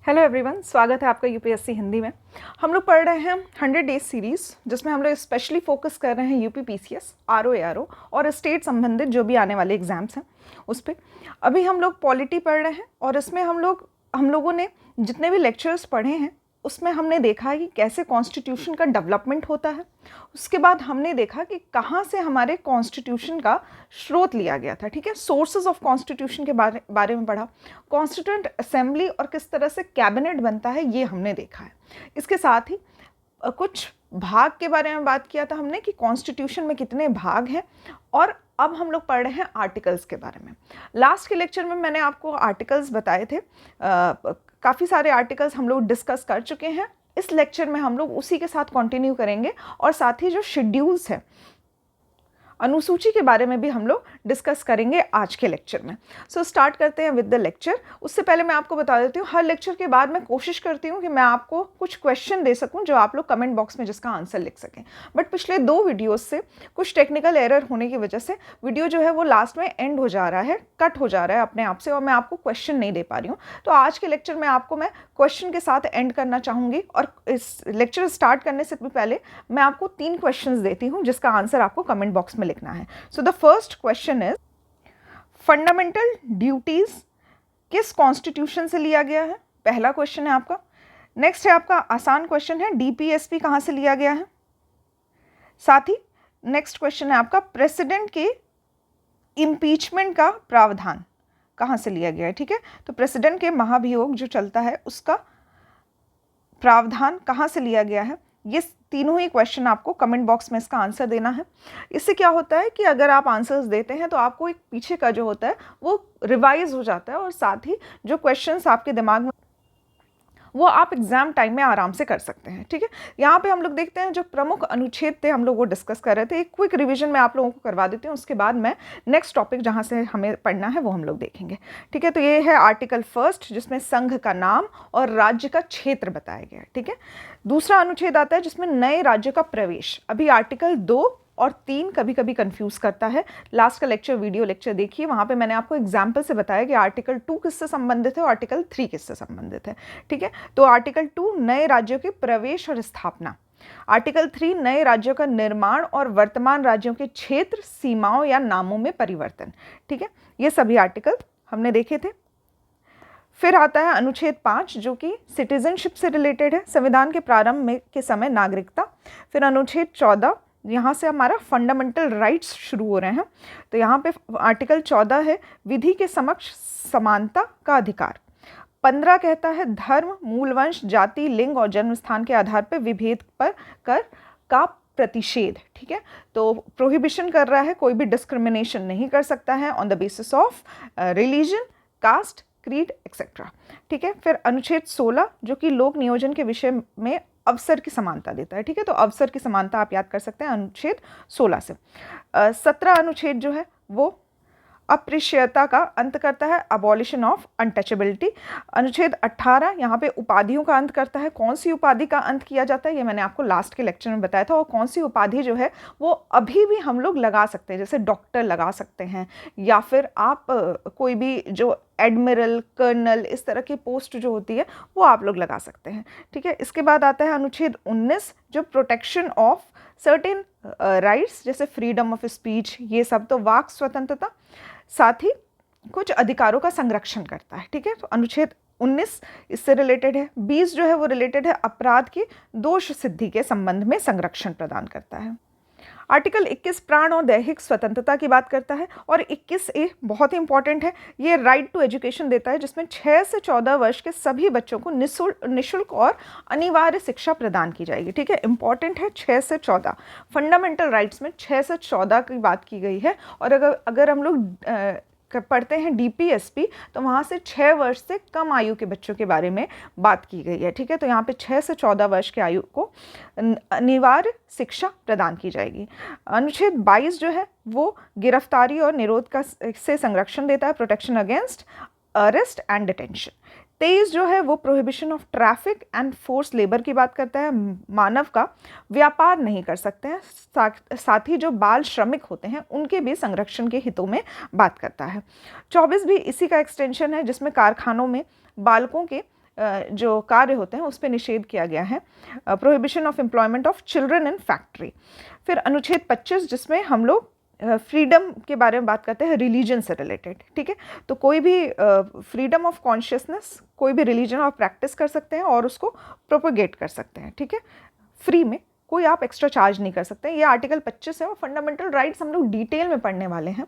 Hello everyone, स्वागत है आपका यूपीएससी हिंदी में। हम लोग पढ़ रहे हैं 100 डेज सीरीज़, जिसमें हम लोग स्पेशली फोकस कर रहे हैं यूपी पीसीएस, आरओ एआरओ और स्टेट संबंधित जो भी आने वाले एग्जाम्स हैं उस पर। अभी हम लोग पॉलिटी पढ़ रहे हैं और इसमें हम लोगों ने जितने भी लेक्चर्स पढ़े हैं उसमें हमने देखा कि कैसे कॉन्स्टिट्यूशन का डेवलपमेंट होता है। उसके बाद हमने देखा कि कहाँ से हमारे कॉन्स्टिट्यूशन का स्रोत लिया गया था। ठीक है, सोर्सेज ऑफ कॉन्स्टिट्यूशन के बारे में पढ़ा, कॉन्स्टिट्यूएंट असेंबली और किस तरह से कैबिनेट बनता है ये हमने देखा है। इसके साथ ही कुछ भाग के बारे में बात किया था हमने कि कॉन्स्टिट्यूशन में कितने भाग हैं, और अब हम लोग पढ़ रहे हैं आर्टिकल्स के बारे में। लास्ट के लेक्चर में मैंने आपको आर्टिकल्स बताए थे, काफ़ी सारे आर्टिकल्स हम लोग डिस्कस कर चुके हैं। इस लेक्चर में हम लोग उसी के साथ कंटिन्यू करेंगे और साथ ही जो शेड्यूल्स हैं, अनुसूची के बारे में भी हम लोग डिस्कस करेंगे आज के लेक्चर में। सो स्टार्ट करते हैं विद द लेक्चर। उससे पहले मैं आपको बता देती हूँ, हर लेक्चर के बाद मैं कोशिश करती हूँ कि मैं आपको कुछ क्वेश्चन दे सकूँ जो आप लोग कमेंट बॉक्स में जिसका आंसर लिख सकें। बट पिछले 2 वीडियोस से कुछ टेक्निकल एरर होने की वजह से वीडियो जो है वो लास्ट में एंड हो जा रहा है, कट हो जा रहा है अपने आप से, और मैं आपको क्वेश्चन नहीं दे पा रही हूँ। तो आज के लेक्चर में आपको मैं क्वेश्चन के साथ एंड करना चाहूँगी, और इस लेक्चर स्टार्ट करने से पहले मैं आपको 3 क्वेश्चन देती हूँ जिसका आंसर आपको कमेंट बॉक्स में लिखना है। So the first question is, fundamental duties किस कॉन्स्टिट्यूशन से लिया गया है? पहला क्वेश्चन है आपका। नेक्स्ट है आपका आसान क्वेश्चन है, डीपीएसपी कहाँ से लिया गया है? साथ ही नेक्स्ट क्वेश्चन है आपका, प्रेसिडेंट के इम्पीचमेंट का प्रावधान कहाँ से लिया गया है? ठीक है, तो प्रेसिडेंट के महाभियोग जो चलता है उसका प्रावधान कहाँ से लिया गया है? ये तीनों ही क्वेश्चन आपको कमेंट बॉक्स में इसका आंसर देना है। इससे क्या होता है कि अगर आप आंसर्स देते हैं तो आपको एक पीछे का जो होता है वो रिवाइज हो जाता है, और साथ ही जो क्वेश्चंस आपके दिमाग में वो आप एग्जाम टाइम में आराम से कर सकते हैं। ठीक है, यहाँ पे हम लोग देखते हैं जो प्रमुख अनुच्छेद थे हम लोग वो डिस्कस कर रहे थे। एक क्विक रिवीजन मैं आप लोगों को करवा देती हूँ, उसके बाद मैं नेक्स्ट टॉपिक जहाँ से हमें पढ़ना है वो हम लोग देखेंगे। ठीक है, तो ये है आर्टिकल फर्स्ट जिसमें संघ का नाम और राज्य का क्षेत्र बताया गया है। ठीक है, दूसरा अनुच्छेद आता है जिसमें नए राज्य का प्रवेश। अभी आर्टिकल 2 और 3 कभी कभी कंफ्यूज करता है। लास्ट का लेक्चर वीडियो लेक्चर देखिए, वहाँ पे मैंने आपको एग्जाम्पल से बताया कि आर्टिकल 2 किससे संबंधित है और आर्टिकल 3 किससे संबंधित है। ठीक है, तो आर्टिकल 2 नए राज्यों के प्रवेश और स्थापना, आर्टिकल 3 नए राज्यों का निर्माण और वर्तमान राज्यों के क्षेत्र, सीमाओं या नामों में परिवर्तन। ठीक है, ये सभी आर्टिकल हमने देखे थे। फिर आता है अनुच्छेद 5 जो कि सिटीजनशिप से रिलेटेड है, संविधान के प्रारंभ में के समय नागरिकता। फिर अनुच्छेद 14, यहाँ से हमारा फंडामेंटल राइट्स शुरू हो रहे हैं। तो यहाँ पे आर्टिकल 14 है, विधि के समक्ष समानता का अधिकार। 15 कहता है धर्म, मूल वंश, जाति, लिंग और जन्म स्थान के आधार पर विभेद पर कर का प्रतिषेध। ठीक है, तो प्रोहिबिशन कर रहा है, कोई भी डिस्क्रिमिनेशन नहीं कर सकता है on the basis of religion, caste, creed etcetera. ठीक है, फिर अनुच्छेद 16 जो कि लोक नियोजन के विषय में अवसर की समानता देता है। ठीक है, तो अवसर की समानता आप याद कर सकते हैं अनुच्छेद 16 से। 17 अनुच्छेद जो है वो अप्रियता का अंत करता है, अबॉलिशन ऑफ अनटचेबिलिटी। अनुच्छेद 18 यहाँ पे उपाधियों का अंत करता है। कौन सी उपाधि का अंत किया जाता है ये मैंने आपको लास्ट के लेक्चर में बताया था, और कौन सी उपाधि जो है वो अभी भी हम लोग लगा सकते हैं, जैसे डॉक्टर लगा सकते हैं, या फिर आप कोई भी जो एडमिरल, कर्नल, इस तरह की पोस्ट जो होती है वो आप लोग लगा सकते हैं। ठीक है, इसके बाद आता है अनुच्छेद 19 जो प्रोटेक्शन ऑफ सर्टेन राइट्स जैसे फ्रीडम ऑफ स्पीच, ये सब, तो वाक स्वतंत्रता, साथ ही कुछ अधिकारों का संरक्षण करता है। ठीक है, तो अनुच्छेद 19 इससे रिलेटेड है। 20 जो है वो रिलेटेड है अपराध की दोष सिद्धि के संबंध में संरक्षण प्रदान करता है। आर्टिकल 21 प्राण और दैहिक स्वतंत्रता की बात करता है, और 21A बहुत ही इंपॉर्टेंट है, ये राइट टू एजुकेशन देता है जिसमें 6 से 14 वर्ष के सभी बच्चों को निःशुल्क और अनिवार्य शिक्षा प्रदान की जाएगी। ठीक है, इंपॉर्टेंट है 6 से 14, फंडामेंटल राइट्स में 6 से 14 की बात की गई है। और अगर हम लोग पढ़ते हैं डीपीएसपी तो वहाँ से 6 वर्ष से कम आयु के बच्चों के बारे में बात की गई है। ठीक है, तो यहाँ पे 6 से 14 वर्ष के आयु को अनिवार्य शिक्षा प्रदान की जाएगी। अनुच्छेद 22 जो है वो गिरफ्तारी और निरोध का से संरक्षण देता है, protection against arrest and detention. 23 जो है वो prohibition of traffic and force labour की बात करता है, मानव का व्यापार नहीं कर सकते हैं, साथ ही जो बाल श्रमिक होते हैं उनके भी संरक्षण के हितों में बात करता है। 24 भी इसी का एक्सटेंशन है जिसमें कारखानों में बालकों के जो कार्य होते हैं उस पर निषेध किया गया है, prohibition of employment of children in factory. फिर अनुच्छेद 25 जिसमें हम लोग फ्रीडम के बारे में बात करते हैं रिलीजन से रिलेटेड, ठीक है। तो कोई भी फ्रीडम ऑफ कॉन्शियसनेस, कोई भी रिलीजन आप प्रैक्टिस कर सकते हैं और उसको प्रोपोगेट कर सकते हैं, ठीक है, फ्री में, कोई आप एक्स्ट्रा चार्ज नहीं कर सकते। ये आर्टिकल 25 है और फंडामेंटल राइट्स हम लोग डिटेल में पढ़ने वाले हैं।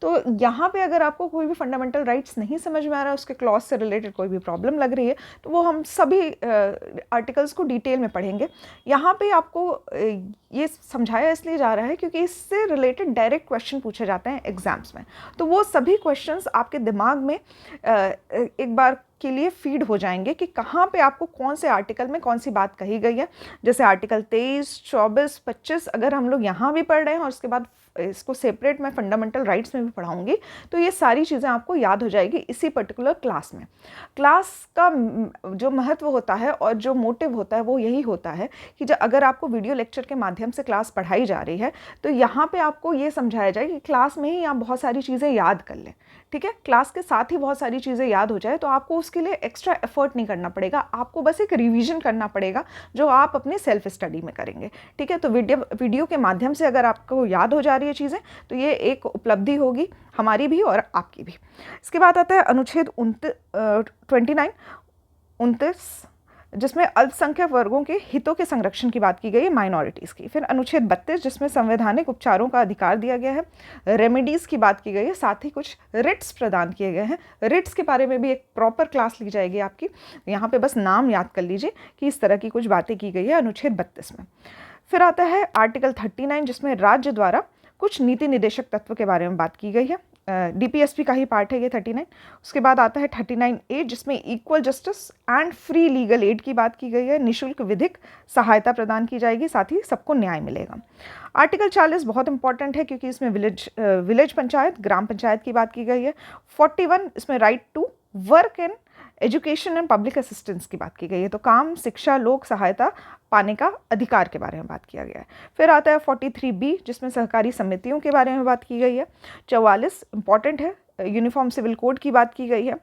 तो यहाँ पे अगर आपको कोई भी फंडामेंटल राइट्स नहीं समझ में आ रहा है, उसके क्लॉज से रिलेटेड कोई भी प्रॉब्लम लग रही है, तो वो हम सभी आर्टिकल्स को डिटेल में पढ़ेंगे। यहाँ पे आपको ये समझाया इसलिए जा रहा है क्योंकि इससे रिलेटेड डायरेक्ट क्वेश्चन पूछे जाते हैं एग्जाम्स में। तो वो सभी क्वेश्चंस आपके दिमाग में एक बार के लिए फीड हो जाएंगे कि कहाँ पे आपको कौन से आर्टिकल में कौन सी बात कही गई है। जैसे आर्टिकल 23, 24, 25 अगर हम लोग यहाँ भी पढ़ रहे हैं और उसके बाद इसको सेपरेट मैं फंडामेंटल राइट्स में भी पढ़ाऊंगी, तो ये सारी चीज़ें आपको याद हो जाएगी इसी पर्टिकुलर क्लास में। क्लास का जो महत्व होता है और जो मोटिव होता है वो यही होता है कि जब अगर आपको वीडियो लेक्चर के माध्यम से क्लास पढ़ाई जा रही है तो यहाँ पे आपको ये समझाया जाए कि क्लास में ही आप बहुत सारी चीज़ें याद कर लें, ठीक है। क्लास के साथ ही बहुत सारी चीज़ें याद हो जाए तो आपको उसके लिए एक्स्ट्रा एफर्ट नहीं करना पड़ेगा, आपको बस एक रिवीजन करना पड़ेगा जो आप अपने सेल्फ स्टडी में करेंगे, ठीक है। तो वीडियो के माध्यम से अगर आपको याद हो जा रही है चीज़ें तो ये एक उपलब्धि होगी हमारी भी और आपकी भी। इसके बाद आता है अनुच्छेद 29 जिसमें अल्पसंख्यक वर्गों के हितों के संरक्षण की बात की गई है, माइनॉरिटीज़ की। फिर अनुच्छेद 32 जिसमें संवैधानिक उपचारों का अधिकार दिया गया है, रेमेडीज़ की बात की गई है, साथ ही कुछ रिट्स प्रदान किए गए हैं। रिट्स के बारे में भी एक प्रॉपर क्लास ली जाएगी आपकी, यहाँ पे बस नाम याद कर लीजिए कि इस तरह की कुछ बातें की गई है अनुच्छेद 32 में। फिर आता है आर्टिकल 39 जिसमें राज्य द्वारा कुछ नीति निर्देशक तत्व के बारे में बात की गई है, DPSP का ही पार्ट है ये 39। उसके बाद आता है 39A जिसमें equal justice and free legal aid की बात की गई है, निःशुल्क विधिक सहायता प्रदान की जाएगी, साथ ही सबको न्याय मिलेगा। आर्टिकल 40 बहुत इंपॉर्टेंट है क्योंकि इसमें विलेज पंचायत, ग्राम पंचायत की बात की गई है। 41 इसमें right to work in education and public assistance की बात की गई है, तो काम, शिक्षा, लोक सहायता पाने का अधिकार के बारे में बात किया गया है। फिर आता है 43B जिसमें सहकारी समितियों के बारे में बात की गई है। 44 इंपॉर्टेंट है, यूनिफॉर्म सिविल कोड की बात की गई है,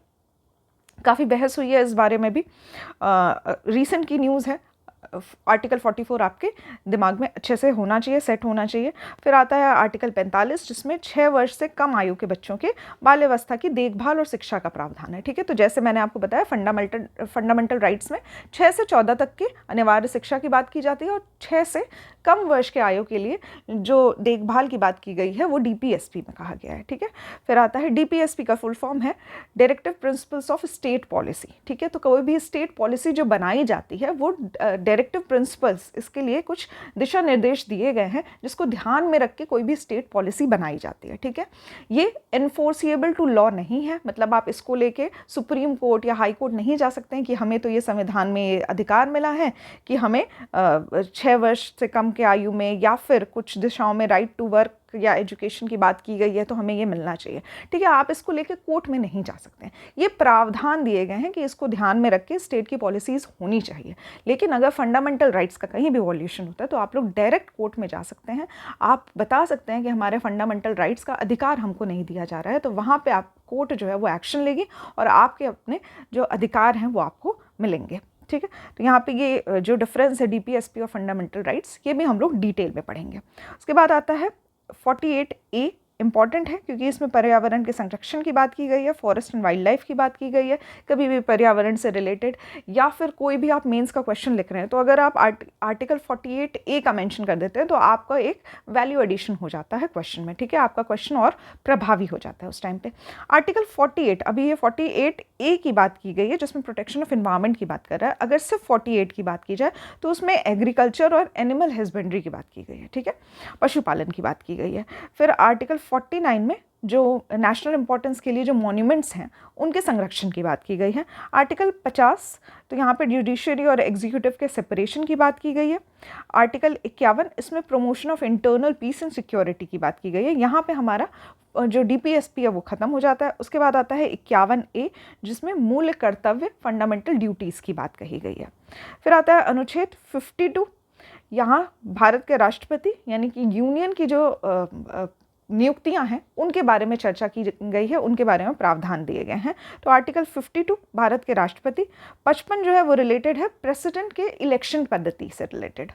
काफ़ी बहस हुई है इस बारे में भी, रिसेंट की न्यूज़ है। आर्टिकल 44 आपके दिमाग में अच्छे से होना चाहिए, सेट होना चाहिए। फिर आता है आर्टिकल 45 जिसमें 6 वर्ष से कम आयु के बच्चों के बाल्यावस्था की देखभाल और शिक्षा का प्रावधान है, ठीक है। तो जैसे मैंने आपको बताया फंडामेंटल राइट्स में 6 से 14 तक की अनिवार्य शिक्षा की बात की जाती है और 6 से कम वर्ष के आयु के लिए जो देखभाल की बात की गई है वो DPSP में कहा गया है, ठीक है। फिर आता है DPSP का फुल फॉर्म है directive principles of state policy, ठीक है। तो कोई भी स्टेट पॉलिसी जो बनाई जाती है वो डायरेक्टिव प्रिंसिपल्स, इसके लिए कुछ दिशा निर्देश दिए गए हैं जिसको ध्यान में रख के कोई भी स्टेट पॉलिसी बनाई जाती है, ठीक है। ये एनफोर्सिएबल टू लॉ नहीं है, मतलब आप इसको लेके सुप्रीम कोर्ट या हाई कोर्ट नहीं जा सकते हैं कि हमें तो ये संविधान में अधिकार मिला है कि हमें 6 वर्ष से कम के आयु में या फिर कुछ दिशाओं में राइट टू वर्क या एजुकेशन की बात की गई है तो हमें ये मिलना चाहिए, ठीक है। आप इसको लेके कोर्ट में नहीं जा सकते हैं, ये प्रावधान दिए गए हैं कि इसको ध्यान में रख के स्टेट की पॉलिसीज़ होनी चाहिए। लेकिन अगर फंडामेंटल राइट्स का कहीं भी वॉल्यूशन होता है तो आप लोग डायरेक्ट कोर्ट में जा सकते हैं, आप बता सकते हैं कि हमारे फंडामेंटल राइट्स का अधिकार हमको नहीं दिया जा रहा है, तो वहाँ पर आप कोर्ट जो है वो एक्शन लेगी और आपके अपने जो अधिकार हैं वो आपको मिलेंगे, ठीक है। तो यहाँ पे ये जो डिफरेंस है DPSP और फंडामेंटल राइट्स, ये भी हम लोग डिटेल में पढ़ेंगे। उसके बाद आता है 48A, इंपॉर्टेंट है क्योंकि इसमें पर्यावरण के संरक्षण की बात की गई है, फॉरेस्ट एंड वाइल्ड लाइफ की बात की गई है। कभी भी पर्यावरण से रिलेटेड या फिर कोई भी आप मेंस का क्वेश्चन लिख रहे हैं तो अगर आप आर्टिकल 48A का मेंशन कर देते हैं तो आपका एक वैल्यू एडिशन हो जाता है क्वेश्चन में, ठीक है। आपका क्वेश्चन और प्रभावी हो जाता है उस टाइम पे। आर्टिकल 48, अभी ये 48A की बात की गई है जिसमें प्रोटेक्शन ऑफ एनवायरनमेंट की बात कर रहा है। अगर सिर्फ 48 की बात की जाए तो उसमें एग्रीकल्चर और एनिमल हस्बेंड्री की बात की गई है, ठीक है, पशुपालन की बात की गई है। फिर आर्टिकल 49 में जो नेशनल इंपॉर्टेंस के लिए जो मॉन्यूमेंट्स हैं उनके संरक्षण की बात की गई है। आर्टिकल 50, तो यहाँ पे जुडिशरी और एग्जीक्यूटिव के सेपरेशन की बात की गई है। आर्टिकल 51, इसमें promotion of internal peace and security की बात की गई है। यहाँ पे हमारा जो DPSP है वो ख़त्म हो जाता है। उसके बाद आता है 51A जिसमें मूल कर्तव्य, फंडामेंटल ड्यूटीज़ की बात कही गई है। फिर आता है अनुच्छेद 52, यहाँ भारत के राष्ट्रपति यानी कि यूनियन की जो नियुक्तियां हैं उनके बारे में चर्चा की गई है, उनके बारे में प्रावधान दिए गए हैं। तो आर्टिकल 52 भारत के राष्ट्रपति, 55 जो है वो रिलेटेड है प्रेसिडेंट के इलेक्शन पद्धति से रिलेटेड।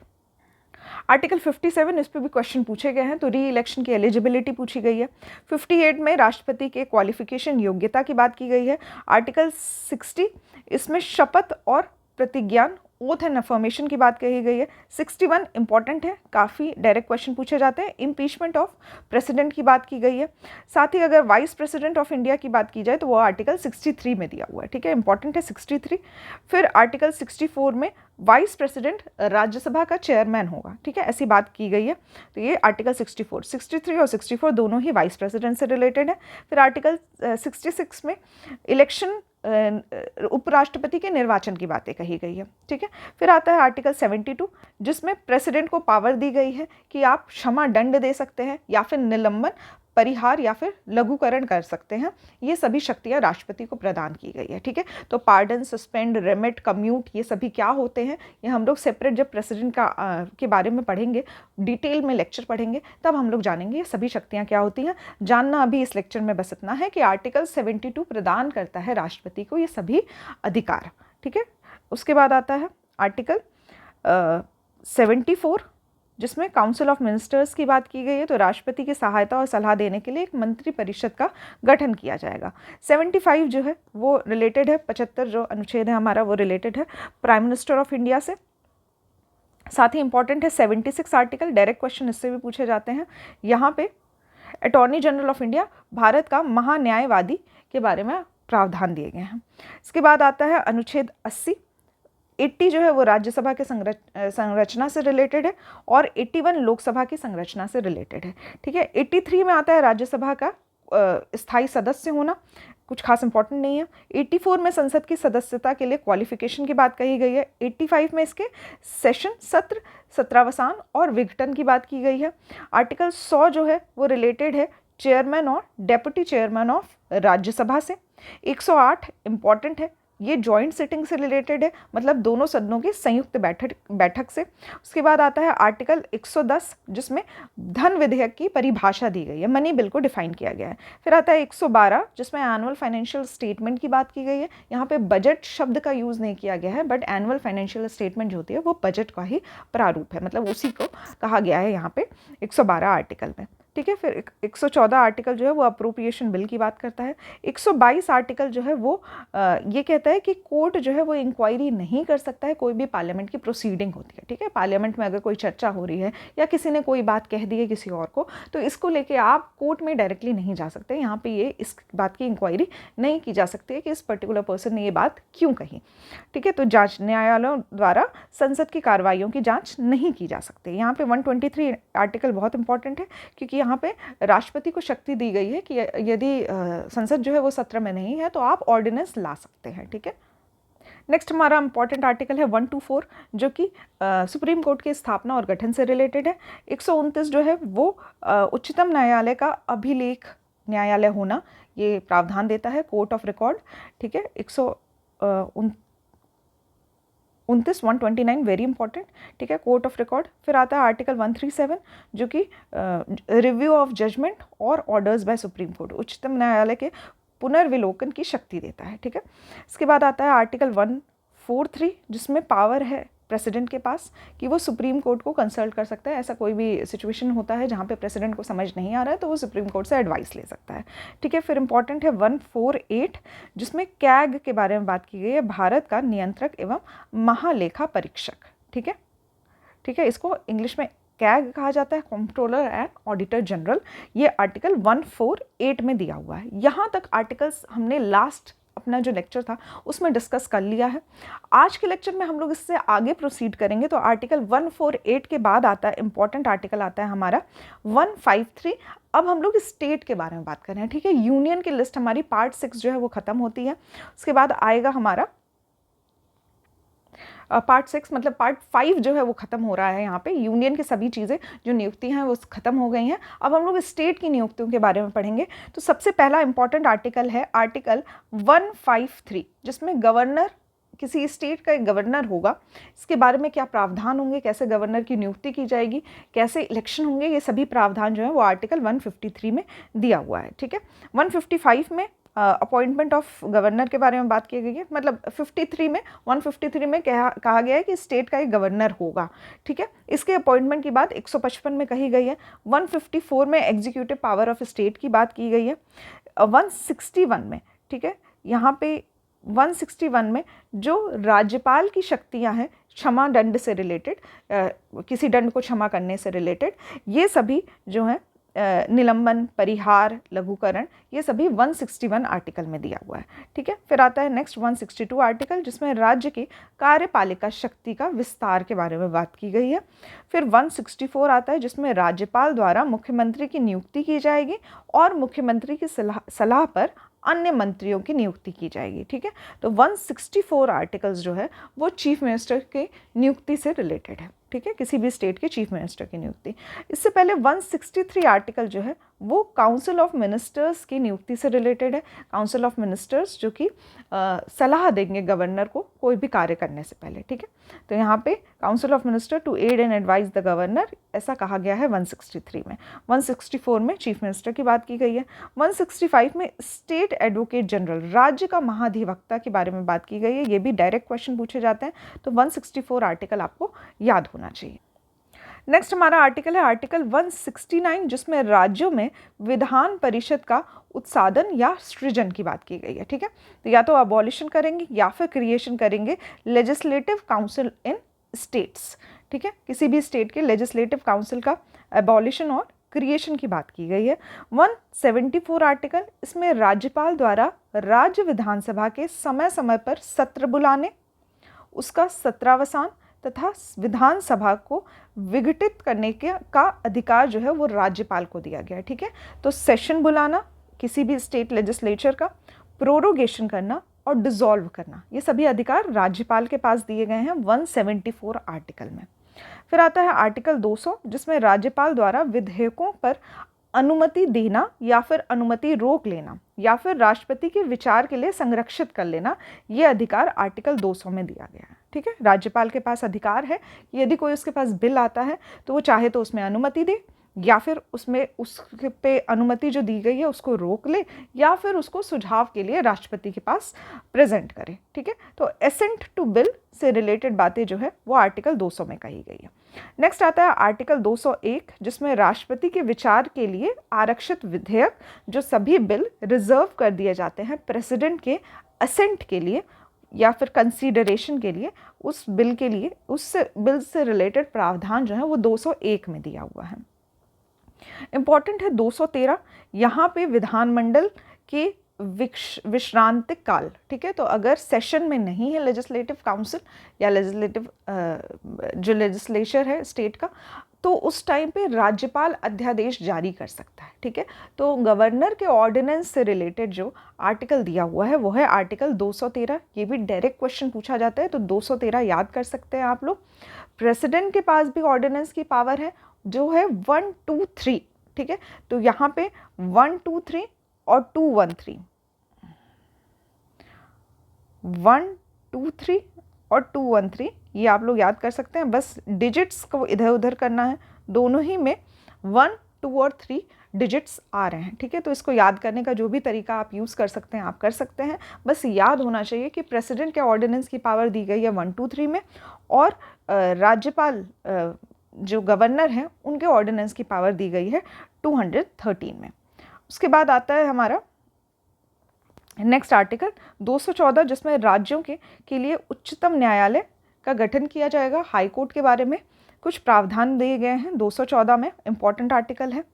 आर्टिकल 57 इस पे भी क्वेश्चन पूछे गए हैं, तो री इलेक्शन की एलिजिबिलिटी पूछी गई है। 58 में राष्ट्रपति के क्वालिफिकेशन योग्यता की बात की गई है। आर्टिकल 60 इसमें शपथ और प्रतिज्ञान ओथ एंड अफर्मेशन की बात कही गई है। 61 इंपॉर्टेंट है, काफ़ी डायरेक्ट क्वेश्चन पूछे जाते हैं। इम्पीचमेंट ऑफ प्रेसिडेंट की बात की गई है। साथ ही अगर वाइस प्रेसिडेंट ऑफ इंडिया की बात की जाए तो वो आर्टिकल 63 में दिया हुआ है, ठीक है, इंपॉर्टेंट है 63। फिर आर्टिकल 64 में वाइस प्रेसिडेंट राज्यसभा का चेयरमैन होगा, ठीक है, ऐसी बात की गई है। तो ये आर्टिकल 64, 63 और 64 दोनों ही वाइस प्रेसिडेंट से रिलेटेड है। फिर आर्टिकल 66 में इलेक्शन उपराष्ट्रपति के निर्वाचन की बातें कही गई है, ठीक है। फिर आता है आर्टिकल 72 जिसमें प्रेसिडेंट को पावर दी गई है कि आप क्षमा दंड दे सकते हैं या फिर निलंबन, परिहार या फिर लघुकरण कर सकते हैं। ये सभी शक्तियां राष्ट्रपति को प्रदान की गई है, ठीक है। तो पार्डन, सस्पेंड, रेमिट, कम्यूट ये सभी क्या होते हैं, ये हम लोग सेपरेट जब प्रेसिडेंट के बारे में पढ़ेंगे, डिटेल में लेक्चर पढ़ेंगे, तब हम लोग जानेंगे ये सभी शक्तियां क्या होती हैं। जानना अभी इस लेक्चर में बस इतना है कि आर्टिकल 72 प्रदान करता है राष्ट्रपति को ये सभी अधिकार, ठीक है। उसके बाद आता है आर्टिकल 74 जिसमें काउंसिल ऑफ मिनिस्टर्स की बात की गई है। तो राष्ट्रपति की सहायता और सलाह देने के लिए एक मंत्री परिषद का गठन किया जाएगा। 75 जो है वो रिलेटेड है, 75 जो अनुच्छेद है हमारा वो रिलेटेड है प्राइम मिनिस्टर ऑफ इंडिया से। साथ ही इंपॉर्टेंट है 76 आर्टिकल, डायरेक्ट क्वेश्चन इससे भी पूछे जाते हैं। यहाँ पे attorney general of India, Bharat का महान्यायवादी के बारे में प्रावधान दिए गए हैं। इसके बाद आता है अनुच्छेद 80 जो है वो राज्यसभा के संरचना से रिलेटेड है और 81 लोकसभा की संरचना से रिलेटेड है, ठीक है। 83 में आता है राज्यसभा का स्थायी सदस्य होना, कुछ खास इंपॉर्टेंट नहीं है। 84 में संसद की सदस्यता के लिए क्वालिफिकेशन की बात कही गई है। 85 में इसके सेशन, सत्र, सत्रावसान और विघटन की बात की गई है। आर्टिकल 100 जो है वो रिलेटेड है चेयरमैन और डेप्यूटी चेयरमैन ऑफ राज्यसभा से। 108 इंपॉर्टेंट है, ये जॉइंट सिटिंग से रिलेटेड है, मतलब दोनों सदनों की संयुक्त बैठक से। उसके बाद आता है आर्टिकल 110 जिसमें धन विधेयक की परिभाषा दी गई है, मनी बिल को डिफाइन किया गया है। फिर आता है 112 जिसमें एनुअल फाइनेंशियल स्टेटमेंट की बात की गई है। यहाँ पे बजट शब्द का यूज़ नहीं किया गया है, बट एनुअल फाइनेंशियल स्टेटमेंट जो होती है वो बजट का ही प्रारूप है, मतलब उसी को कहा गया है यहाँ पे 112 आर्टिकल में, ठीक है। फिर 114 आर्टिकल जो है वो अप्रोप्रिएशन बिल की बात करता है। 122 आर्टिकल जो है वो ये कहता है कि कोर्ट जो है वो इंक्वायरी नहीं कर सकता है, कोई भी पार्लियामेंट की प्रोसीडिंग होती है, ठीक है। पार्लियामेंट में अगर कोई चर्चा हो रही है या किसी ने कोई बात कह दी है किसी और को, तो इसको लेके आप कोर्ट में डायरेक्टली नहीं जा सकते। यहाँ पे ये इस बात की इंक्वायरी नहीं की जा सकती है कि इस पर्टिकुलर पर्सन ने ये बात क्यों कही, ठीक है। तो जांच न्यायालयों द्वारा संसद की कार्रवाइयों की जाँच नहीं की जा सकती। यहाँ पे 123 आर्टिकल बहुत इंपॉर्टेंट है क्योंकि यहाँ पे राष्ट्रपति को शक्ति दी गई है कि यदि संसद जो है वो सत्र में नहीं है तो आप ऑर्डिनेंस ला सकते हैं, ठीक है। नेक्स्ट हमारा इंपॉर्टेंट आर्टिकल है 124 जो कि सुप्रीम कोर्ट की स्थापना और गठन से रिलेटेड है। 129 जो है वो उच्चतम न्यायालय का अभिलेख न्यायालय होना, ये प्रावधान देता है, कोर्ट ऑफ रिकॉर्ड, ठीक है। 129 वेरी इंपॉर्टेंट, ठीक है, कोर्ट ऑफ रिकॉर्ड। फिर आता है आर्टिकल 137 जो कि रिव्यू ऑफ जजमेंट और ऑर्डर्स बाय सुप्रीम कोर्ट, उच्चतम न्यायालय के पुनर्विलोकन की शक्ति देता है, ठीक है। इसके बाद आता है आर्टिकल 143 जिसमें पावर है प्रेसिडेंट के पास कि वो सुप्रीम कोर्ट को कंसल्ट कर सकता है। ऐसा कोई भी सिचुएशन होता है जहाँ पे प्रेसिडेंट को समझ नहीं आ रहा है तो वो सुप्रीम कोर्ट से एडवाइस ले सकता है, ठीक है। फिर इंपॉर्टेंट है 148 जिसमें कैग के बारे में बात की गई है, भारत का नियंत्रक एवं महालेखा परीक्षक, ठीक है, ठीक है। इसको इंग्लिश में कैग कहा जाता है, कंट्रोलर एंड ऑडिटर जनरल। ये आर्टिकल 148 में दिया हुआ है। यहाँ तक आर्टिकल्स हमने लास्ट अपना जो लेक्चर था उसमें डिस्कस कर लिया है। आज के लेक्चर में हम लोग इससे आगे प्रोसीड करेंगे। तो आर्टिकल 148 के बाद आता है इंपॉर्टेंट आर्टिकल आता है हमारा 153। अब हम लोग स्टेट के बारे में बात कर रहे हैं, ठीक है। यूनियन की लिस्ट हमारी पार्ट 6 जो है वो ख़त्म होती है। उसके बाद आएगा हमारा पार्ट 6, मतलब पार्ट 5 जो है वो ख़त्म हो रहा है। यहाँ पे यूनियन की सभी चीज़ें जो नियुक्ति हैं वो ख़त्म हो गई हैं। अब हम लोग स्टेट की नियुक्तियों के बारे में पढ़ेंगे। तो सबसे पहला इंपॉर्टेंट आर्टिकल है आर्टिकल 153 जिसमें गवर्नर किसी स्टेट का एक गवर्नर होगा, इसके बारे में क्या प्रावधान होंगे, कैसे गवर्नर की नियुक्ति की जाएगी, कैसे इलेक्शन होंगे, ये सभी प्रावधान जो है वो आर्टिकल 153 में दिया हुआ है। ठीक है, 155 में अपॉइंटमेंट ऑफ गवर्नर के बारे में बात की गई है, मतलब 153 में कहा गया है कि स्टेट का एक गवर्नर होगा। ठीक है, इसके अपॉइंटमेंट की बात 155 में कही गई है। 154 में एग्जीक्यूटिव पावर ऑफ स्टेट की बात की गई है। 161 में, ठीक है, यहाँ पे 161 में जो राज्यपाल की शक्तियाँ हैं क्षमा दंड से रिलेटेड, किसी दंड को क्षमा करने से रिलेटेड, ये सभी जो हैं निलंबन, परिहार, लघुकरण, ये सभी 161 आर्टिकल में दिया हुआ है। ठीक है, फिर आता है नेक्स्ट 162 आर्टिकल, जिसमें राज्य की कार्यपालिका शक्ति का विस्तार के बारे में बात की गई है। फिर 164 आता है, जिसमें राज्यपाल द्वारा मुख्यमंत्री की नियुक्ति की जाएगी और मुख्यमंत्री की सलाह पर अन्य मंत्रियों की नियुक्ति की जाएगी। ठीक है, तो 164 आर्टिकल्स जो है वो चीफ मिनिस्टर के नियुक्ति से रिलेटेड है। ठीक है, किसी भी स्टेट के चीफ मिनिस्टर की नियुक्ति। इससे पहले 163 आर्टिकल जो है वो काउंसिल ऑफ मिनिस्टर्स की नियुक्ति से रिलेटेड है। काउंसिल ऑफ मिनिस्टर्स जो कि सलाह देंगे गवर्नर को कोई भी कार्य करने से पहले। ठीक है, तो यहाँ पे council of minister to aid and advise the governor, ऐसा कहा गया है 163 में। 164 में चीफ मिनिस्टर की बात की गई है। 165 में स्टेट एडवोकेट जनरल, राज्य का महाधिवक्ता के बारे में बात की गई है। ये भी डायरेक्ट क्वेश्चन पूछे जाते हैं, तो 164 आर्टिकल आपको याद होना चाहिए। नेक्स्ट हमारा आर्टिकल है आर्टिकल 169, जिसमें राज्यों में विधान परिषद का उत्साधन या सृजन की बात की गई है। ठीक है, तो या तो अबॉलिशन करेंगे या फिर क्रिएशन करेंगे लेजिस्लेटिव काउंसिल इन स्टेट्स। ठीक है, किसी भी स्टेट के लेजिस्लेटिव काउंसिल का अबॉलिशन और क्रिएशन की बात की गई है। 174 आर्टिकल, इसमें राज्यपाल द्वारा राज्य विधानसभा के समय समय पर सत्र बुलाने, उसका सत्रावसान तथा विधानसभा को विघटित करने का अधिकार जो है वो राज्यपाल को दिया गया है। ठीक है, तो सेशन बुलाना किसी भी स्टेट लेजिस्लेचर का, प्रोरोगेशन करना और डिसॉल्व करना, ये सभी अधिकार राज्यपाल के पास दिए गए हैं 174 आर्टिकल में। फिर आता है आर्टिकल 200, जिसमें राज्यपाल द्वारा विधेयकों पर अनुमति देना या फिर अनुमति रोक लेना या फिर राष्ट्रपति के विचार के लिए संरक्षित कर लेना, ये अधिकार आर्टिकल 200 में दिया गया है। ठीक है, राज्यपाल के पास अधिकार है कि यदि कोई उसके पास बिल आता है तो वो चाहे तो उसमें अनुमति दे या फिर उसमें उस पे अनुमति जो दी गई है उसको रोक ले या फिर उसको सुझाव के लिए राष्ट्रपति के पास प्रेजेंट करे। ठीक है, तो एसेंट टू बिल से रिलेटेड बातें जो है वो आर्टिकल 200 में कही गई है। नेक्स्ट आता है आर्टिकल 201, जिसमें राष्ट्रपति के विचार के लिए आरक्षित विधेयक जो सभी बिल रिजर्व कर दिए जाते हैं प्रेसिडेंट के असेंट के लिए या फिर कंसीडरेशन के लिए, उस बिल के लिए उस बिल से रिलेटेड प्रावधान जो है वो 201 में दिया हुआ है। इम्पॉर्टेंट है 213, यहाँ पे विधानमंडल के विश्रांतिक काल। ठीक है, तो अगर सेशन में नहीं है लेजिस्लेटिव काउंसिल या लेजिस्लेटिव जो लेजिस्लेचर है स्टेट का, तो उस टाइम पे राज्यपाल अध्यादेश जारी कर सकता है। ठीक है, तो गवर्नर के ऑर्डिनेंस से रिलेटेड जो आर्टिकल दिया हुआ है वो है आर्टिकल 213। ये भी डायरेक्ट क्वेश्चन पूछा जाता है, तो 213 याद कर सकते हैं आप लोग। प्रेसिडेंट के पास भी ऑर्डिनेंस की पावर है जो है 1, 2, 3। ठीक है, तो यहाँ पे 1, 2, 3 और 213, 1, 2, 3 और 213, ये आप लोग याद कर सकते हैं। बस डिजिट्स को इधर उधर करना है, दोनों ही में 1, 2 और 3 डिजिट्स आ रहे हैं। ठीक है, तो इसको याद करने का जो भी तरीका आप यूज़ कर सकते हैं आप कर सकते हैं। बस याद होना चाहिए कि प्रेसिडेंट के ऑर्डिनेंस की पावर दी गई है 1, 2, 3 में, और राज्यपाल जो गवर्नर हैं उनके ऑर्डिनेंस की पावर दी गई है 213 में। उसके बाद आता है हमारा नेक्स्ट आर्टिकल 214, जिसमें राज्यों के लिए उच्चतम न्यायालय का गठन किया जाएगा। हाई कोर्ट के बारे में कुछ प्रावधान दिए गए हैं 214 में, इम्पॉर्टेंट आर्टिकल है।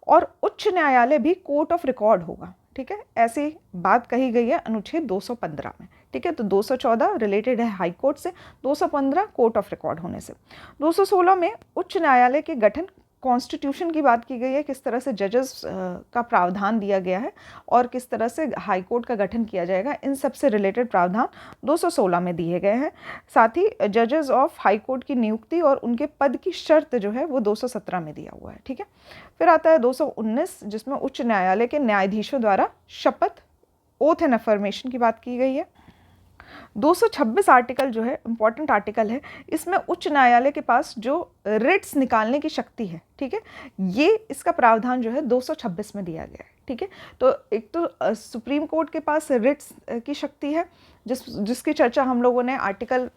और उच्च न्यायालय भी कोर्ट ऑफ रिकॉर्ड होगा। ठीक है, ऐसी बात कही गई है अनुच्छेद 215 में। ठीक है, तो 214 रिलेटेड है हाई कोर्ट से, 215 कोर्ट ऑफ रिकॉर्ड होने से। 216 में उच्च न्यायालय के गठन, कॉन्स्टिट्यूशन की बात की गई है, किस तरह से जजेस का प्रावधान दिया गया है और किस तरह से हाई कोर्ट का गठन किया जाएगा, इन सब से रिलेटेड प्रावधान 216 में दिए गए हैं। साथ ही जजेस ऑफ हाई कोर्ट की नियुक्ति और उनके पद की शर्त जो है वो 217 में दिया हुआ है। ठीक है, फिर आता है 219, जिसमें उच्च न्यायालय के न्यायाधीशों द्वारा शपथ, ओथ एंड अफर्मेशन की बात की गई है। 226 आर्टिकल जो है इम्पॉर्टेंट आर्टिकल है, इसमें उच्च न्यायालय के पास जो रिट्स निकालने की शक्ति है, ठीक है, ये इसका प्रावधान जो है 226 में दिया गया है, ठीक है। तो एक तो सुप्रीम कोर्ट के पास रिट्स की शक्ति है, जिसकी चर्चा हम लोगों ने आर्टिकल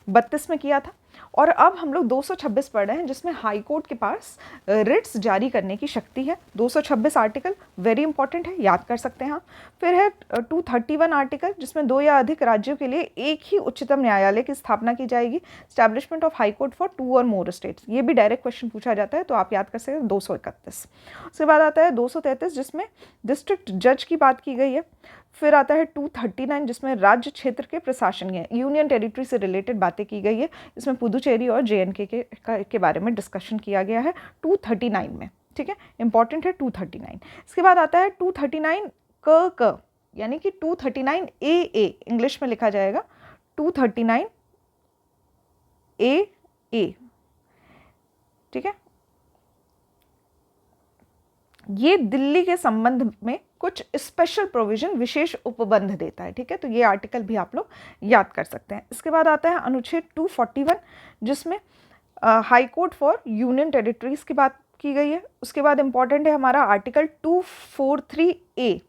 32 में किया था, और अब हम लोग 226 पढ़ रहे हैं जिसमें हाई कोर्ट के पास रिट्स जारी करने की शक्ति है। 226 आर्टिकल वेरी इंपॉर्टेंट है, याद कर सकते हैं आप। फिर है 231 आर्टिकल, जिसमें 2 या अधिक राज्यों के लिए एक ही उच्चतम न्यायालय की स्थापना की जाएगी, establishment of high court for 2 और मोर स्टेट्स। ये भी डायरेक्ट क्वेश्चन पूछा जाता है, तो आप याद कर सकते हैं 231। उसके बाद आता है 233, जिसमें डिस्ट्रिक्ट जज की बात की गई है। फिर आता है 239, जिसमें राज्य क्षेत्र के प्रशासन है, यूनियन टेरिटरी से रिलेटेड बातें की गई है, इसमें पुदुचेरी और JNK के बारे में डिस्कशन किया गया है 239 में, ठीक है, इंपॉर्टेंट है 239। इसके बाद आता है 239 क यानी कि 239 AA इंग्लिश में लिखा जाएगा, 239 AA, ठीक है। ये दिल्ली के संबंध में कुछ स्पेशल प्रोविजन, विशेष उपबंध देता है, ठीक है, तो ये आर्टिकल भी आप लोग याद कर सकते हैं। इसके बाद आता है अनुच्छेद 241, जिसमें high court for union territories की बात की गई है। उसके बाद इंपॉर्टेंट है हमारा आर्टिकल 243A,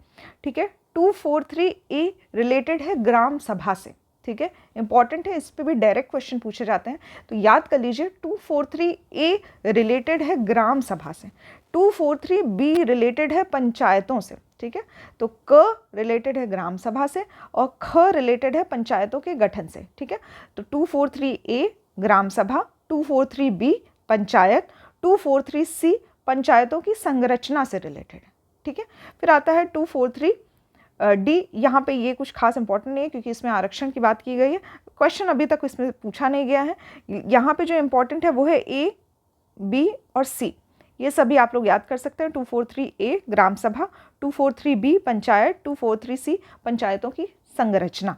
ठीक है, 243A रिलेटेड है ग्राम सभा से, ठीक है, इंपॉर्टेंट है, इस पे भी डायरेक्ट क्वेश्चन पूछे जाते हैं, तो याद कर लीजिए 243A रिलेटेड है ग्राम सभा से, 243B रिलेटेड है पंचायतों से, ठीक है, तो क रिलेटेड है ग्राम सभा से और ख रिलेटेड है पंचायतों के गठन से, ठीक है। तो 243A ग्राम सभा, 243B पंचायत, 243C पंचायतों की संरचना से रिलेटेड है, ठीक है। फिर आता है 243D, यहाँ पे ये कुछ खास इंपॉर्टेंट नहीं है क्योंकि इसमें आरक्षण की बात की गई है, क्वेश्चन अभी तक इसमें पूछा नहीं गया है। यहाँ पे जो इंपॉर्टेंट है वो है A, B और C, ये सभी आप लोग याद कर सकते हैं। 243A ग्राम सभा, 243B पंचायत, 243C पंचायतों की संरचना।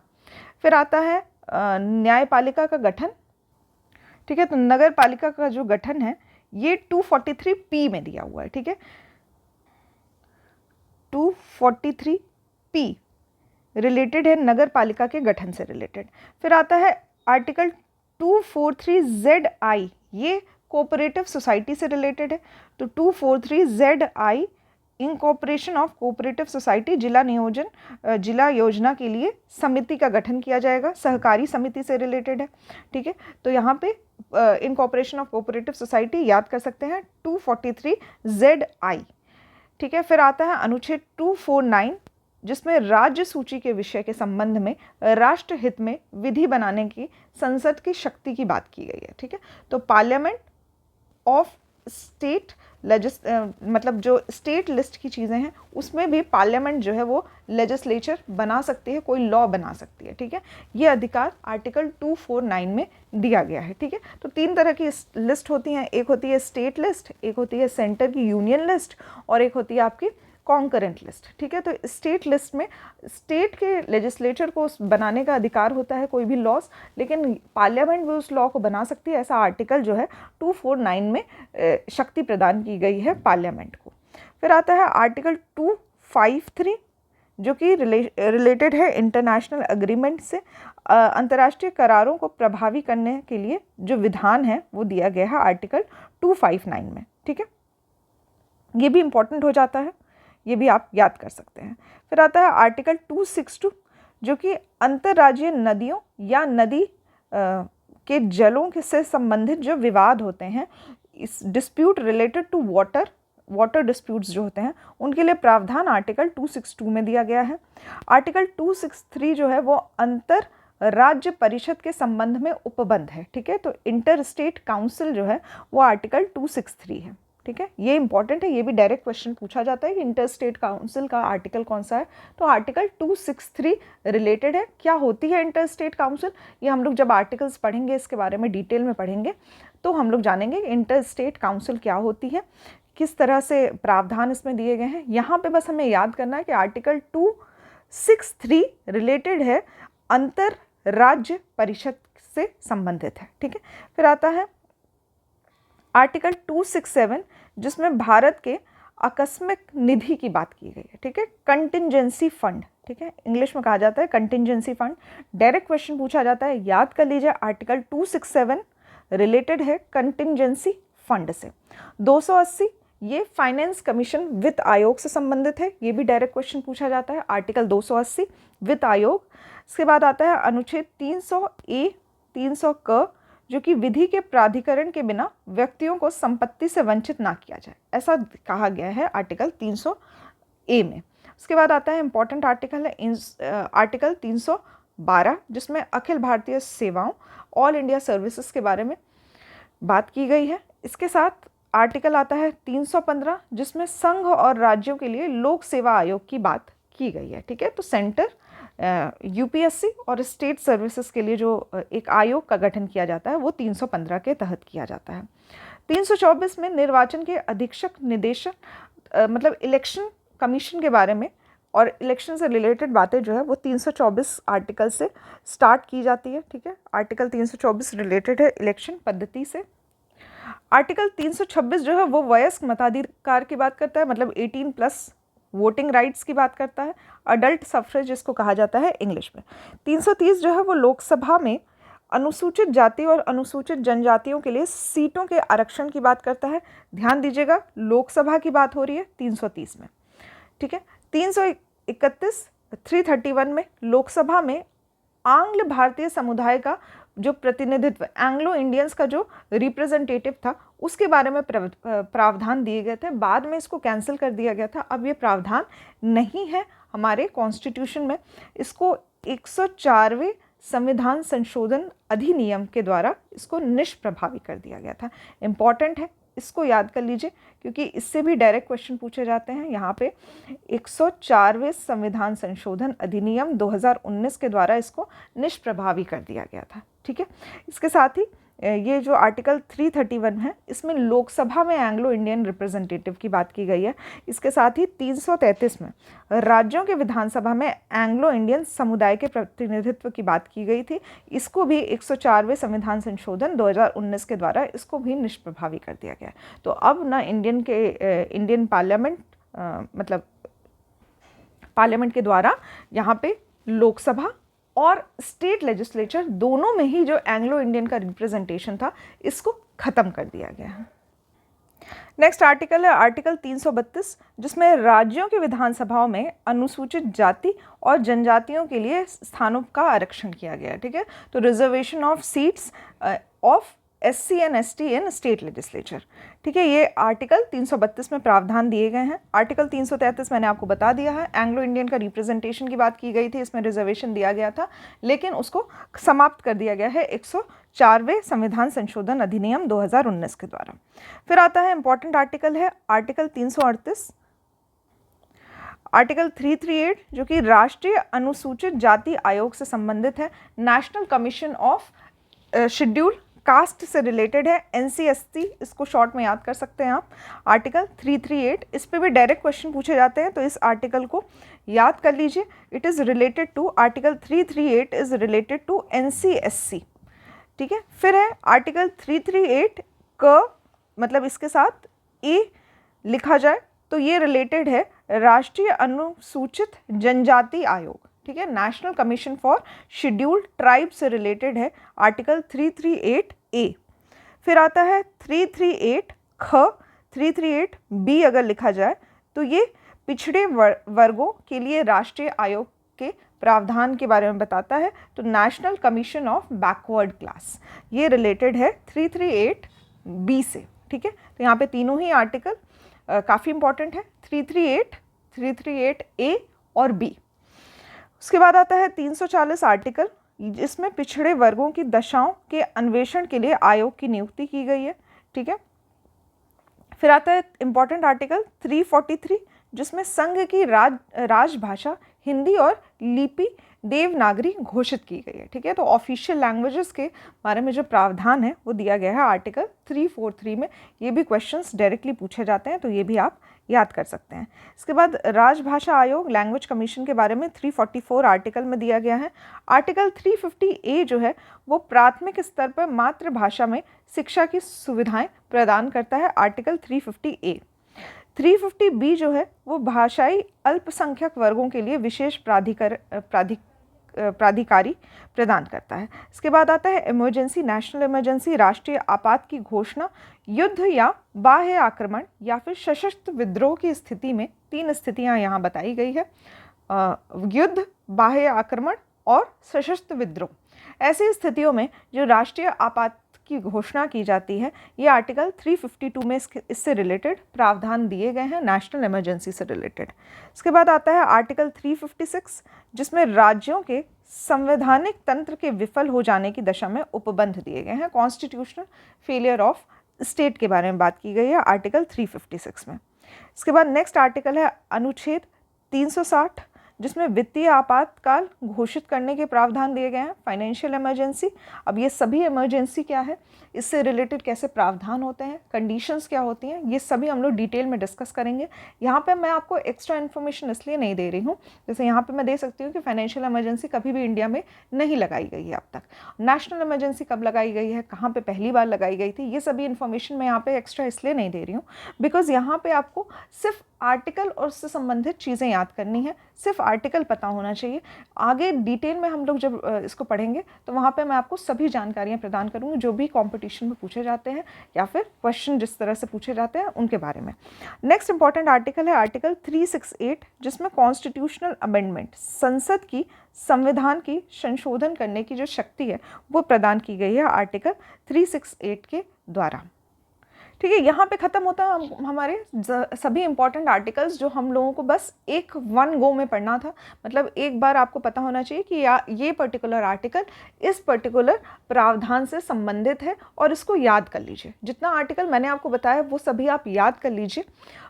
फिर आता है न्यायपालिका का गठन, ठीक है, तो नगर पालिका का जो गठन है ये 243P में दिया हुआ है, ठीक है, 243P रिलेटेड है नगर पालिका के गठन से रिलेटेड। फिर आता है आर्टिकल 243ZI, ये कोऑपरेटिव सोसाइटी से रिलेटेड है, तो 243ZI incorporation of cooperative society, जिला योजना के लिए समिति का गठन किया जाएगा, सहकारी समिति से रिलेटेड है, ठीक है, तो यहाँ पे इनकॉर्पोरेशन ऑफ कोऑपरेटिव सोसाइटी याद कर सकते हैं 243ZI, ठीक है। फिर आता है अनुच्छेद 249, जिसमें राज्य सूची के विषय के संबंध में राष्ट्र हित में विधि बनाने की संसद की शक्ति की बात की गई है, ठीक है, तो पार्लियामेंट ऑफ स्टेट मतलब जो स्टेट लिस्ट की चीज़ें हैं उसमें भी पार्लियामेंट जो है वो लेजिस्लेचर बना सकती है, कोई लॉ बना सकती है, ठीक है, ये अधिकार आर्टिकल 249 में दिया गया है, ठीक है। तो 3 तरह की लिस्ट होती हैं, एक होती है स्टेट लिस्ट, एक होती है सेंटर की यूनियन लिस्ट और एक होती है आपकी कॉन्करेंट लिस्ट, ठीक है। तो स्टेट लिस्ट में स्टेट के लेजिस्लेचर को बनाने का अधिकार होता है कोई भी लॉज, लेकिन पार्लियामेंट भी उस लॉ को बना सकती है, ऐसा आर्टिकल जो है 249 में शक्ति प्रदान की गई है पार्लियामेंट को। फिर आता है आर्टिकल 253, जो कि रिलेटेड है इंटरनेशनल एग्रीमेंट से, अंतर्राष्ट्रीय करारों को प्रभावी करने के लिए जो विधान है वो दिया गया है आर्टिकल 259 में, ठीक है, ये भी इंपॉर्टेंट हो जाता है, ये भी आप याद कर सकते हैं। फिर आता है आर्टिकल 262, जो कि अंतर्राज्यीय नदियों या नदी के जलों से संबंधित जो विवाद होते हैं, इस dispute related to water disputes जो होते हैं उनके लिए प्रावधान आर्टिकल 262 में दिया गया है। आर्टिकल 263 जो है वो अंतर राज्य परिषद के संबंध में उपबंध है, ठीक है, तो इंटर स्टेट काउंसिल जो है वो आर्टिकल 263 है, ठीक है, ये इंपॉर्टेंट है, ये भी डायरेक्ट क्वेश्चन पूछा जाता है कि इंटर स्टेट काउंसिल का आर्टिकल कौन सा है, तो आर्टिकल 263 रिलेटेड है। क्या होती है इंटर स्टेट काउंसिल, ये हम लोग जब आर्टिकल्स पढ़ेंगे इसके बारे में डिटेल में पढ़ेंगे तो हम लोग जानेंगे इंटर स्टेट काउंसिल क्या होती है, किस तरह से प्रावधान इसमें दिए गए हैं। यहाँ पे बस हमें याद करना है कि आर्टिकल 263 रिलेटेड है अंतर राज्य परिषद से संबंधित है, ठीक है। फिर आता है आर्टिकल 267, जिसमें भारत के आकस्मिक निधि की बात की गई है, ठीक है, कंटिंजेंसी फंड, ठीक है, इंग्लिश में कहा जाता है कंटिंजेंसी फंड। डायरेक्ट क्वेश्चन पूछा जाता है, याद कर लीजिए आर्टिकल 267 रिलेटेड है कंटिंजेंसी फंड से। 280 ये फाइनेंस कमीशन वित्त आयोग से संबंधित है, ये भी डायरेक्ट क्वेश्चन पूछा जाता है, आर्टिकल 280 वित्त आयोग। इसके बाद आता है अनुच्छेद 300A 300 क, जो कि विधि के प्राधिकरण के बिना व्यक्तियों को संपत्ति से वंचित ना किया जाए, ऐसा कहा गया है आर्टिकल 300A में। उसके बाद आता है इंपॉर्टेंट आर्टिकल है आर्टिकल 312, जिसमें अखिल भारतीय सेवाओं ऑल इंडिया सर्विसेज के बारे में बात की गई है। इसके साथ आर्टिकल आता है 315, जिसमें संघ और राज्यों के लिए लोक सेवा आयोग की बात की गई है। ठीक है, तो सेंटर यूपीएससी और स्टेट सर्विसेज के लिए जो एक आयोग का गठन किया जाता है वो 315 के तहत किया जाता है। 324 में निर्वाचन के अधीक्षक निदेशक मतलब इलेक्शन कमीशन के बारे में और इलेक्शन से रिलेटेड बातें जो है वो 324 आर्टिकल से स्टार्ट की जाती है। ठीक है, आर्टिकल 324 रिलेटेड है इलेक्शन पद्धति से। आर्टिकल 326 जो है वो वयस्क मताधिकार की बात करता है, मतलब 18+ वोटिंग राइट्स की बात करता है, अडल्ट सफरेज जिसको कहा जाता है इंग्लिश में। 330 जो है वो लोकसभा में अनुसूचित जाति और अनुसूचित जनजातियों के लिए सीटों के आरक्षण की बात करता है। ध्यान दीजिएगा, लोकसभा की बात हो रही है 330 में। ठीक है, 331 331 में लोकसभा में आंग्ल भारतीय समुदाय का जो प्रतिनिधित्व, एंग्लो इंडियंस का जो रिप्रेजेंटेटिव था, उसके बारे में प्रावधान दिए गए थे। बाद में इसको कैंसिल कर दिया गया था, अब ये प्रावधान नहीं है हमारे कॉन्स्टिट्यूशन में। इसको 104वें संविधान संशोधन अधिनियम के द्वारा इसको निष्प्रभावी कर दिया गया था। इम्पॉर्टेंट है, इसको याद कर लीजिए क्योंकि इससे भी डायरेक्ट क्वेश्चन पूछे जाते हैं। यहाँ पे 104वें संविधान संशोधन अधिनियम 2019 के द्वारा इसको निष्प्रभावी कर दिया गया था। ठीक है, इसके साथ ही ये जो आर्टिकल 331 है इसमें लोकसभा में एंग्लो इंडियन रिप्रेजेंटेटिव की बात की गई है। इसके साथ ही 333 में राज्यों के विधानसभा में एंग्लो इंडियन समुदाय के प्रतिनिधित्व की बात की गई थी। इसको भी 104वें संविधान संशोधन 2019 के द्वारा इसको भी निष्प्रभावी कर दिया गया। तो अब ना इंडियन पार्लियामेंट मतलब पार्लियामेंट के द्वारा यहाँ पे लोकसभा और स्टेट लेजिस्लेचर दोनों में ही जो एंग्लो इंडियन का रिप्रेजेंटेशन था इसको खत्म कर दिया गया है। नेक्स्ट आर्टिकल है आर्टिकल 332, जिसमें राज्यों के विधानसभाओं में अनुसूचित जाति और जनजातियों के लिए स्थानों का आरक्षण किया गया है। ठीक है, तो reservation of seats of SC and ST in state legislature. ठीक है, ये आर्टिकल 332 में प्रावधान दिए गए हैं। आर्टिकल 333 मैंने आपको बता दिया है, एंग्लो इंडियन का रिप्रेजेंटेशन की बात की गई थी, इसमें रिजर्वेशन दिया गया था, लेकिन उसको समाप्त कर दिया गया है 104वें संविधान संशोधन अधिनियम 2019 के द्वारा। फिर आता है इंपॉर्टेंट आर्टिकल है आर्टिकल 338, आर्टिकल 338 जो कि राष्ट्रीय अनुसूचित जाति आयोग से संबंधित है, national commission of schedule caste से रिलेटेड है, NCST इसको शॉर्ट में याद कर सकते हैं आप। आर्टिकल 338 इस पे भी डायरेक्ट क्वेश्चन पूछे जाते हैं, तो इस आर्टिकल को याद कर लीजिए। It is related to article 338 is related to NCSC। ठीक है, फिर है आर्टिकल 338 का मतलब इसके साथ A लिखा जाए तो ये रिलेटेड है राष्ट्रीय अनुसूचित जनजाति आयोग। ठीक है, national commission for scheduled tribe से रिलेटेड है आर्टिकल 338A। फिर आता है 338 ख, 338B अगर लिखा जाए तो ये पिछड़े वर्गों के लिए राष्ट्रीय आयोग के प्रावधान के बारे में बताता है, तो national commission of backward class ये रिलेटेड है 338B से। ठीक है, तो यहाँ पे तीनों ही आर्टिकल काफ़ी इंपॉर्टेंट है, 338, 338A और B। उसके बाद आता है 340 आर्टिकल, जिसमें पिछड़े वर्गों की दशाओं के अन्वेषण के लिए आयोग की नियुक्ति की गई है। ठीक है, फिर आता है इंपॉर्टेंट आर्टिकल 343, जिसमें संघ की राजभाषा हिंदी और लिपि देवनागरी घोषित की गई है। ठीक है, तो ऑफिशियल लैंग्वेजेस के बारे में जो प्रावधान है वो दिया गया है आर्टिकल 343 में। ये भी क्वेश्चंस डायरेक्टली पूछे जाते हैं, तो ये भी आप याद कर सकते हैं। इसके बाद राजभाषा आयोग लैंग्वेज कमीशन के बारे में 344 आर्टिकल में दिया गया है। आर्टिकल 350A जो है वो प्राथमिक स्तर पर मातृभाषा में शिक्षा की सुविधाएं प्रदान करता है, आर्टिकल 350A। 350B जो है वो भाषाई अल्पसंख्यक वर्गों के लिए विशेष प्राधिकारी प्रदान करता है। इसके बाद आता है इमरजेंसी, नेशनल इमरजेंसी, राष्ट्रीय आपात की घोषणा, युद्ध या बाह्य आक्रमण या फिर सशस्त्र विद्रोह की स्थिति में। 3 स्थितियां यहाँ बताई गई है, युद्ध, बाह्य आक्रमण और सशस्त्र विद्रोह। ऐसी स्थितियों में जो राष्ट्रीय आपात की घोषणा की जाती है, ये आर्टिकल 352 में इससे रिलेटेड प्रावधान दिए गए हैं, नेशनल इमरजेंसी से रिलेटेड। इसके बाद आता है आर्टिकल 356, जिसमें राज्यों के संवैधानिक तंत्र के विफल हो जाने की दशा में उपबंध दिए गए हैं। कॉन्स्टिट्यूशनल फेलियर ऑफ स्टेट के बारे में बात की गई है आर्टिकल 356 में। इसके बाद नेक्स्ट आर्टिकल है अनुच्छेद 360, जिसमें वित्तीय आपातकाल घोषित करने के प्रावधान दिए गए हैं, फाइनेंशियल इमरजेंसी। अब ये सभी इमरजेंसी क्या है, इससे रिलेटेड कैसे प्रावधान होते हैं, कंडीशंस क्या होती हैं, ये सभी हम लोग डिटेल में डिस्कस करेंगे। यहाँ पे मैं आपको एक्स्ट्रा इन्फॉर्मेशन इसलिए नहीं दे रही हूँ, जैसे यहाँ पे मैं दे सकती हूँ कि फाइनेंशियल इमरजेंसी कभी भी इंडिया में नहीं लगाई गई है अब तक। नेशनल इमरजेंसी कब लगाई गई है, कहाँ पर पहली बार लगाई गई थी, ये सभी इन्फॉर्मेशन मैं यहाँ पर एक्स्ट्रा इसलिए नहीं दे रही हूँ बिकॉज यहाँ पर आपको सिर्फ आर्टिकल और उससे संबंधित चीज़ें याद करनी है, सिर्फ आर्टिकल पता होना चाहिए। आगे डिटेल में हम लोग जब इसको पढ़ेंगे तो वहाँ पे मैं आपको सभी जानकारियाँ प्रदान करूँगी जो भी कंपटीशन में पूछे जाते हैं या फिर क्वेश्चन जिस तरह से पूछे जाते हैं उनके बारे में। नेक्स्ट इंपॉर्टेंट आर्टिकल है आर्टिकल 368, जिसमें कॉन्स्टिट्यूशनल अमेंडमेंट, संसद की संविधान की संशोधन करने की जो शक्ति है वो प्रदान की गई है आर्टिकल 368 के द्वारा। ठीक है, यहाँ पे ख़त्म होता है हमारे सभी इंपॉर्टेंट आर्टिकल्स जो हम लोगों को बस एक वन गो में पढ़ना था। मतलब एक बार आपको पता होना चाहिए कि ये पर्टिकुलर आर्टिकल इस पर्टिकुलर प्रावधान से संबंधित है और इसको याद कर लीजिए। जितना आर्टिकल मैंने आपको बताया वो सभी आप याद कर लीजिए,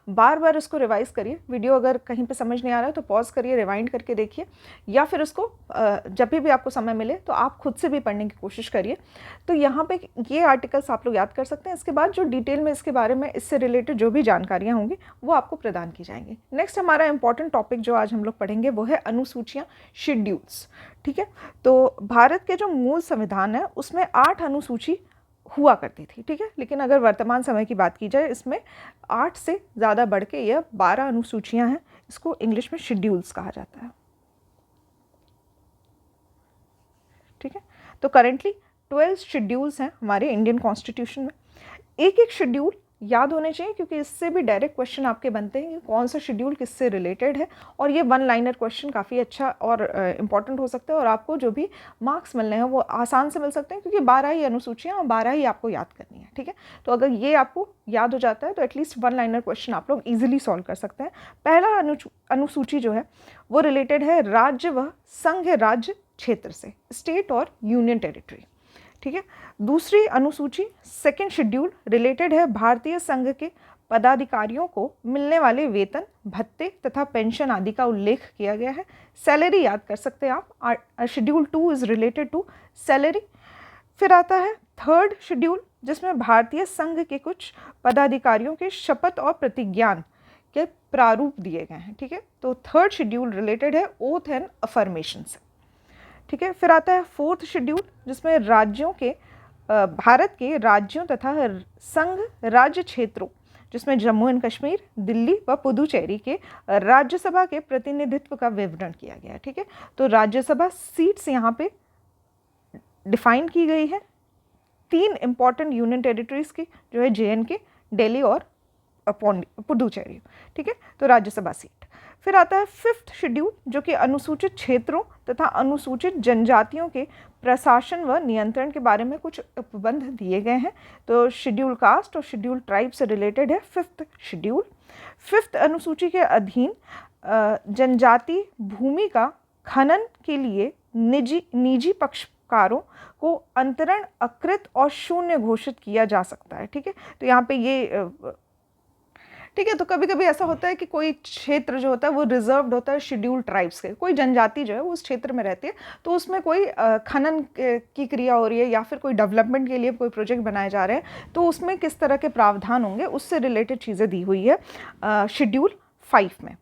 बार बार उसको रिवाइज करिए। वीडियो अगर कहीं पे समझ नहीं आ रहा है तो पॉज करिए, रिवाइंड करके देखिए, या फिर उसको जब भी आपको समय मिले तो आप खुद से भी पढ़ने की कोशिश करिए। तो यहाँ पे ये आर्टिकल्स आप लोग याद कर सकते हैं। इसके बाद जो डिटेल में इसके बारे में इससे रिलेटेड जो भी जानकारियाँ होंगी वो आपको प्रदान की जाएंगी। नेक्स्ट हमारा इंपॉर्टेंट टॉपिक जो आज हम लोग पढ़ेंगे वो है अनुसूचियाँ, शेड्यूल्स। ठीक है, तो भारत के जो मूल संविधान है उसमें 8 अनुसूची हुआ करती थी। ठीक है, लेकिन अगर वर्तमान समय की बात की जाए इसमें 8 से ज़्यादा बढ़ के यह 12 अनुसूचियां हैं। इसको इंग्लिश में शेड्यूल्स कहा जाता है। ठीक है, तो करेंटली 12 शेड्यूल्स हैं हमारे इंडियन कॉन्स्टिट्यूशन में। एक एक शेड्यूल याद होने चाहिए क्योंकि इससे भी डायरेक्ट क्वेश्चन आपके बनते हैं कि कौन सा शेड्यूल किससे रिलेटेड है, और ये वन लाइनर क्वेश्चन काफ़ी अच्छा और इम्पॉर्टेंट हो सकता है और आपको जो भी मार्क्स मिलने हैं वो आसान से मिल सकते हैं क्योंकि 12 ही अनुसूचियाँ और 12 ही आपको याद करनी है। ठीक है, तो अगर ये आपको याद हो जाता है तो एटलीस्ट वन लाइनर क्वेश्चन आप लोग ईजिली सॉल्व कर सकते हैं। पहला अनुसूची जो है वो रिलेटेड है राज्य व संघ राज्य क्षेत्र से, स्टेट और यूनियन टेरिटरी। ठीक है, दूसरी अनुसूची सेकंड शेड्यूल रिलेटेड है भारतीय संघ के पदाधिकारियों को मिलने वाले वेतन, भत्ते तथा पेंशन आदि का उल्लेख किया गया है। सैलरी याद कर सकते हैं आप। Schedule 2 is related to salary. फिर आता है थर्ड शेड्यूल जिसमें भारतीय संघ के कुछ पदाधिकारियों के शपथ और प्रतिज्ञान के प्रारूप दिए गए हैं। ठीक है, तो थर्ड शेड्यूल रिलेटेड है ओथ एंड अफर्मेशन से। ठीक है, फिर आता है फोर्थ शेड्यूल जिसमें राज्यों के भारत के राज्यों तथा संघ राज्य क्षेत्रों जिसमें जम्मू एंड कश्मीर, दिल्ली व पुदुचेरी के राज्यसभा के प्रतिनिधित्व का विवरण किया गया है। ठीक है, तो राज्यसभा सीट्स यहाँ पे डिफाइन की गई है। 3 इंपॉर्टेंट यूनियन टेरिटरीज की जो है JNK, दिल्ली और पुदुचेरी। ठीक है, तो राज्यसभा सीट। फिर आता है फिफ्थ शेड्यूल जो कि अनुसूचित क्षेत्रों तथा अनुसूचित जनजातियों के प्रशासन व नियंत्रण के बारे में कुछ उपबंध दिए गए हैं। तो शेड्यूल कास्ट और शेड्यूल ट्राइब से रिलेटेड है फिफ्थ शेड्यूल। फिफ्थ अनुसूची के अधीन जनजाति भूमि का खनन के लिए निजी पक्षकारों को अंतरण अकृत और शून्य घोषित किया जा सकता है। ठीक है, तो यहाँ पे ये ठीक है, तो कभी कभी ऐसा होता है कि कोई क्षेत्र जो होता है वो रिजर्व्ड होता है शेड्यूल ट्राइब्स के, कोई जनजाति जो है वो उस क्षेत्र में रहती है तो उसमें कोई खनन की क्रिया हो रही है या फिर कोई डेवलपमेंट के लिए कोई प्रोजेक्ट बनाए जा रहे हैं तो उसमें किस तरह के प्रावधान होंगे उससे रिलेटेड चीज़ें दी हुई है शेड्यूल 5 में।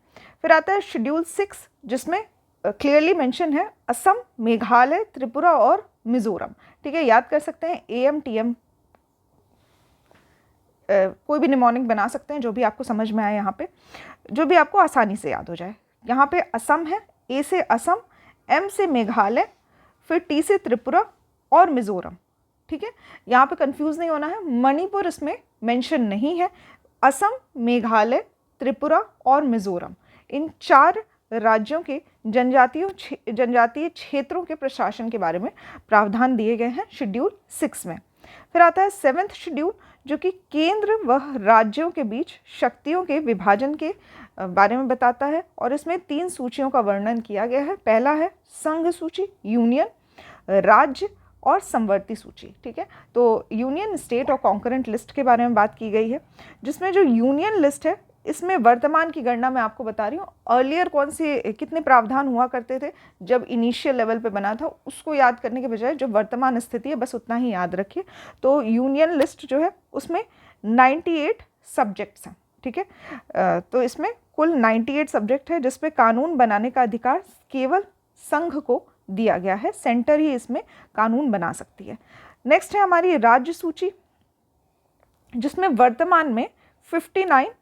फिर आता है शेड्यूल 6 जिसमें क्लियरली मेंशन है असम, मेघालय, त्रिपुरा और मिजोरम। ठीक है, याद कर सकते हैं AM TM कोई भी निमोनिक बना सकते हैं जो भी आपको समझ में आए, यहाँ पे जो भी आपको आसानी से याद हो जाए। यहाँ पे असम है, ए से असम, एम से मेघालय, फिर टी से त्रिपुरा और मिज़ोरम। ठीक है, यहाँ पे कंफ्यूज नहीं होना है, मणिपुर इसमें मेंशन नहीं है। असम, मेघालय, त्रिपुरा और मिज़ोरम, इन 4 राज्यों के जनजातीय क्षेत्रों के प्रशासन के बारे में प्रावधान दिए गए हैं शेड्यूल 6 में। फिर आता है 7th शेड्यूल, जो कि केंद्र व राज्यों के बीच शक्तियों के विभाजन के बारे में बताता है, और इसमें 3 सूचियों का वर्णन किया गया है। पहला है संघ सूची, यूनियन, राज्य और समवर्ती सूची। ठीक है, तो यूनियन, स्टेट और कॉन्करेंट लिस्ट के बारे में बात की गई है, जिसमें जो यूनियन लिस्ट है इसमें वर्तमान की गणना मैं आपको बता रही हूँ। अर्लियर कौन से कितने प्रावधान हुआ करते थे जब इनिशियल लेवल पे बना था, उसको याद करने के बजाय जो वर्तमान स्थिति है बस उतना ही याद रखिए। तो यूनियन लिस्ट जो है उसमें 98 सब्जेक्ट्स हैं। ठीक है, तो इसमें कुल 98 सब्जेक्ट है, जिसपे कानून बनाने का अधिकार केवल संघ को दिया गया है। सेंटर ही इसमें कानून बना सकती है। नेक्स्ट है हमारी राज्य सूची, जिसमें वर्तमान में 59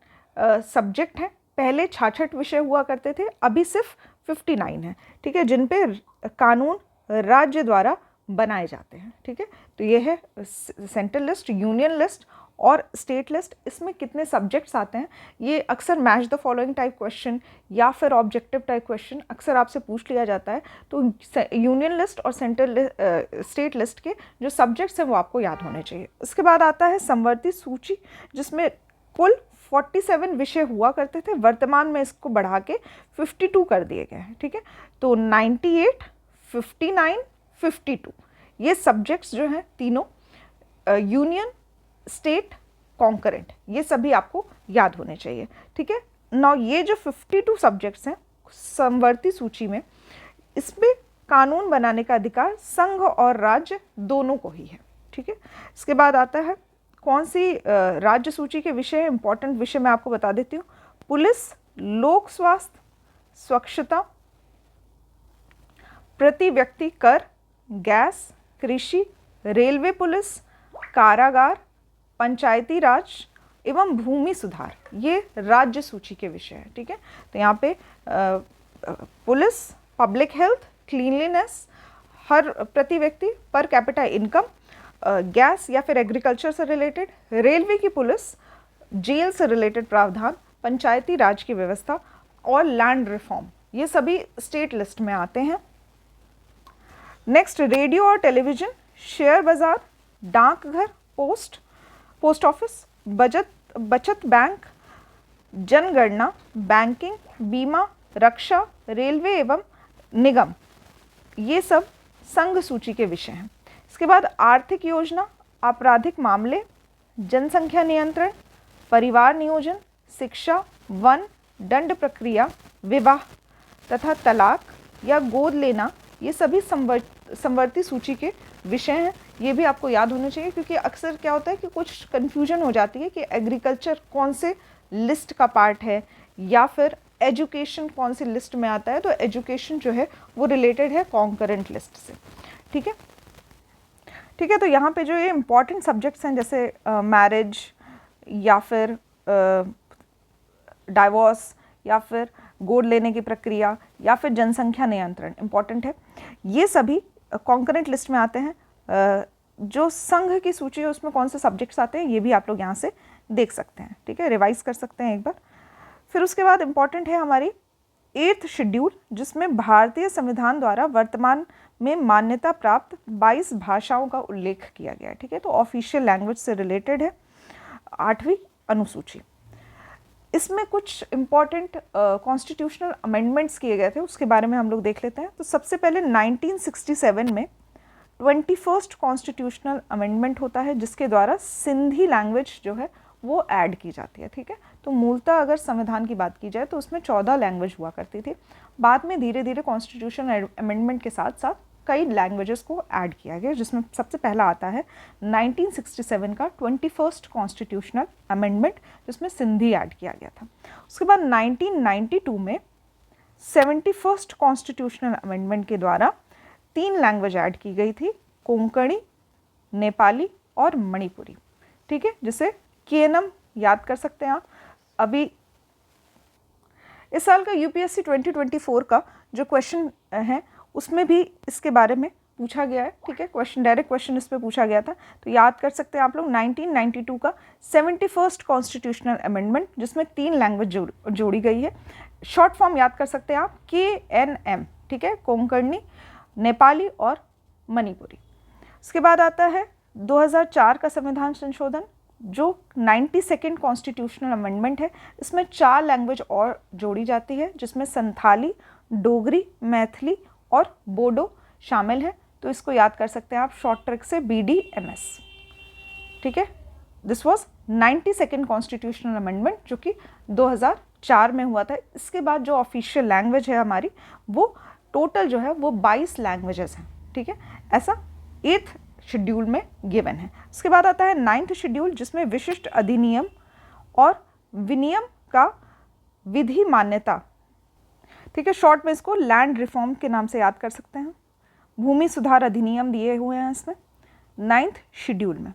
सब्जेक्ट हैं। पहले 66 विषय हुआ करते थे, अभी सिर्फ 59 है। ठीक है, जिन पे कानून राज्य द्वारा बनाए जाते हैं। ठीक है, तो ये है सेंट्रल लिस्ट, यूनियन लिस्ट और स्टेट लिस्ट। इसमें कितने सब्जेक्ट्स आते हैं, ये अक्सर match the following type question या फिर ऑब्जेक्टिव टाइप क्वेश्चन अक्सर आपसे पूछ लिया जाता है। तो यूनियन लिस्ट और सेंट्रल स्टेट लिस्ट के जो सब्जेक्ट्स हैं वो आपको याद होने चाहिए। उसके बाद आता है समवर्ती सूची, जिसमें कुल 47 विषय हुआ करते थे, वर्तमान में इसको बढ़ा के 52 कर दिए गए हैं। ठीक है, तो 98, 59, 52 ये सब्जेक्ट्स जो हैं तीनों, यूनियन, स्टेट, कॉन्करेंट, ये सभी आपको याद होने चाहिए। ठीक है, नाउ ये जो 52 सब्जेक्ट्स हैं समवर्ती सूची में, इसमें कानून बनाने का अधिकार संघ और राज्य दोनों को ही है। ठीक है, इसके बाद आता है कौन सी राज्य सूची के विषय, इंपॉर्टेंट विषय मैं आपको बता देती हूँ। पुलिस, लोक स्वास्थ्य, स्वच्छता, प्रति व्यक्ति कर, गैस, कृषि, रेलवे पुलिस, कारागार, पंचायती राज एवं भूमि सुधार, ये राज्य सूची के विषय हैं। ठीक है, तो यहाँ पे पुलिस, पब्लिक हेल्थ, क्लीनलीनेस, हर प्रति व्यक्ति, पर कैपिटा इनकम, गैस या फिर एग्रीकल्चर से रिलेटेड, रेलवे की पुलिस, जेल से रिलेटेड प्रावधान, पंचायती राज की व्यवस्था और लैंड रिफॉर्म, ये सभी स्टेट लिस्ट में आते हैं। नेक्स्ट, रेडियो और टेलीविज़न, शेयर बाजार, डाकघर, पोस्ट ऑफिस, बचत बैंक, जनगणना, बैंकिंग, बीमा, रक्षा, रेलवे एवं निगम, ये सब संघ सूची के विषय हैं। इसके बाद आर्थिक योजना, आपराधिक मामले, जनसंख्या नियंत्रण, परिवार नियोजन, शिक्षा, वन, दंड प्रक्रिया, विवाह तथा तलाक या गोद लेना, ये सभी समवर्ती सूची के विषय हैं। ये भी आपको याद होने चाहिए, क्योंकि अक्सर क्या होता है कि कुछ कन्फ्यूजन हो जाती है कि एग्रीकल्चर कौन से लिस्ट का पार्ट है या फिर एजुकेशन कौन सी लिस्ट में आता है। तो एजुकेशन जो है वो रिलेटेड है कॉन्करेंट लिस्ट से। ठीक है, ठीक है, तो यहाँ पे जो ये इम्पॉर्टेंट सब्जेक्ट्स हैं, जैसे मैरिज या फिर डाइवोर्स या फिर गोद लेने की प्रक्रिया या फिर जनसंख्या नियंत्रण इम्पॉर्टेंट है, ये सभी कॉन्करेंट लिस्ट में आते हैं। जो संघ की सूची है उसमें कौन से सब्जेक्ट्स आते हैं ये भी आप लोग यहाँ से देख सकते हैं। ठीक है, रिवाइज कर सकते हैं एक बार। फिर उसके बाद इम्पॉर्टेंट है हमारी 8th शेड्यूल, जिसमें भारतीय संविधान द्वारा वर्तमान में मान्यता प्राप्त 22 भाषाओं का उल्लेख किया गया है। ठीक है, तो ऑफिशियल लैंग्वेज से रिलेटेड है 8वीं अनुसूची। इसमें कुछ इम्पॉर्टेंट कॉन्स्टिट्यूशनल अमेंडमेंट्स किए गए थे, उसके बारे में हम लोग देख लेते हैं। तो सबसे पहले 1967 में 21st कॉन्स्टिट्यूशनल अमेंडमेंट होता है, जिसके द्वारा सिंधी लैंग्वेज जो है वो ऐड की जाती है। ठीक है, तो मूलतः अगर संविधान की बात की जाए तो उसमें 14 लैंग्वेज हुआ करती थी। बाद में धीरे धीरे कॉन्स्टिट्यूशनल अमेंडमेंट के साथ साथ कई लैंग्वेजेस को ऐड किया गया, जिसमें सबसे पहला आता है 1967 का 21st कॉन्स्टिट्यूशनल अमेंडमेंट, जिसमें सिंधी ऐड किया गया था। उसके बाद 1992 में 71st कॉन्स्टिट्यूशनल अमेंडमेंट के द्वारा 3 लैंग्वेज ऐड की गई थी, कोंकणी, नेपाली और मणिपुरी। ठीक है, जिसे KNM याद कर सकते हैं आप। अभी इस साल का UPSC 2024 का जो क्वेश्चन है उसमें भी इसके बारे में पूछा गया है, ठीक है, क्वेश्चन, डायरेक्ट क्वेश्चन इस पे पूछा गया था, तो याद कर सकते हैं आप लोग। 1992 का 71st कॉन्स्टिट्यूशनल अमेंडमेंट, जिसमें 3 लैंग्वेज जोड़ी गई है। शॉर्ट फॉर्म याद कर सकते हैं आप, KNM, ठीक है, कोंकणी, नेपाली और मणिपुरी। उसके बाद आता है 2004 का संविधान संशोधन, जो 92nd कॉन्स्टिट्यूशनल अमेंडमेंट है। इसमें 4 लैंग्वेज और जोड़ी जाती है, जिसमें संथाली, डोगरी, मैथिली और बोडो शामिल है। तो इसको याद कर सकते हैं आप शॉर्ट ट्रिक से, BDMS, ठीक है। This was 92nd constitutional amendment, जो कि 2004 में हुआ था। इसके बाद जो ऑफिशियल लैंग्वेज है हमारी, वो टोटल जो है वो 22 लैंग्वेजेस हैं, ठीक है, ऐसा 8th शेड्यूल में गिवन है। उसके बाद आता है 9th शेड्यूल, जिसमें विशिष्ट अधिनियम और विनियम का विधि मान्यता, ठीक है, शॉर्ट में इसको लैंड रिफॉर्म के नाम से याद कर सकते हैं। भूमि सुधार अधिनियम दिए हुए हैं इसमें 9th शेड्यूल में,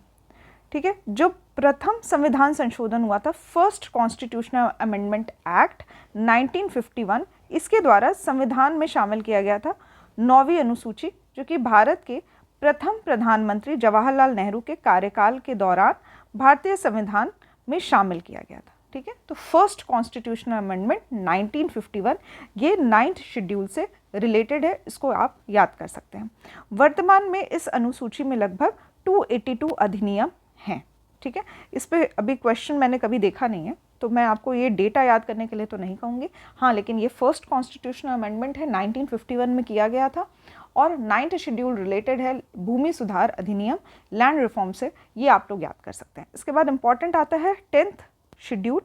ठीक है। जो प्रथम संविधान संशोधन हुआ था, फर्स्ट कॉन्स्टिट्यूशनल अमेंडमेंट एक्ट 1951, इसके द्वारा संविधान में शामिल किया गया था 9वीं अनुसूची, जो कि भारत के प्रथम प्रधानमंत्री जवाहरलाल नेहरू के कार्यकाल के दौरान भारतीय संविधान में शामिल किया गया था, ठीक है। तो फर्स्ट कॉन्स्टिट्यूशनल अमेंडमेंट 1951, ये 9th शेड्यूल से रिलेटेड है, इसको आप याद कर सकते हैं। वर्तमान में इस अनुसूची में लगभग 282 अधिनियम हैं, ठीक है। इस पर अभी क्वेश्चन मैंने कभी देखा नहीं है, तो मैं आपको ये डेटा याद करने के लिए तो नहीं कहूँगी, हाँ, लेकिन ये फर्स्ट कॉन्स्टिट्यूशनल अमेंडमेंट है, 1951 में किया गया था, और 9th शेड्यूल रिलेटेड है भूमि सुधार अधिनियम, लैंड रिफॉर्म से, ये आप लोग याद कर सकते हैं। इसके बाद इंपॉर्टेंट आता है 10th शेड्यूल,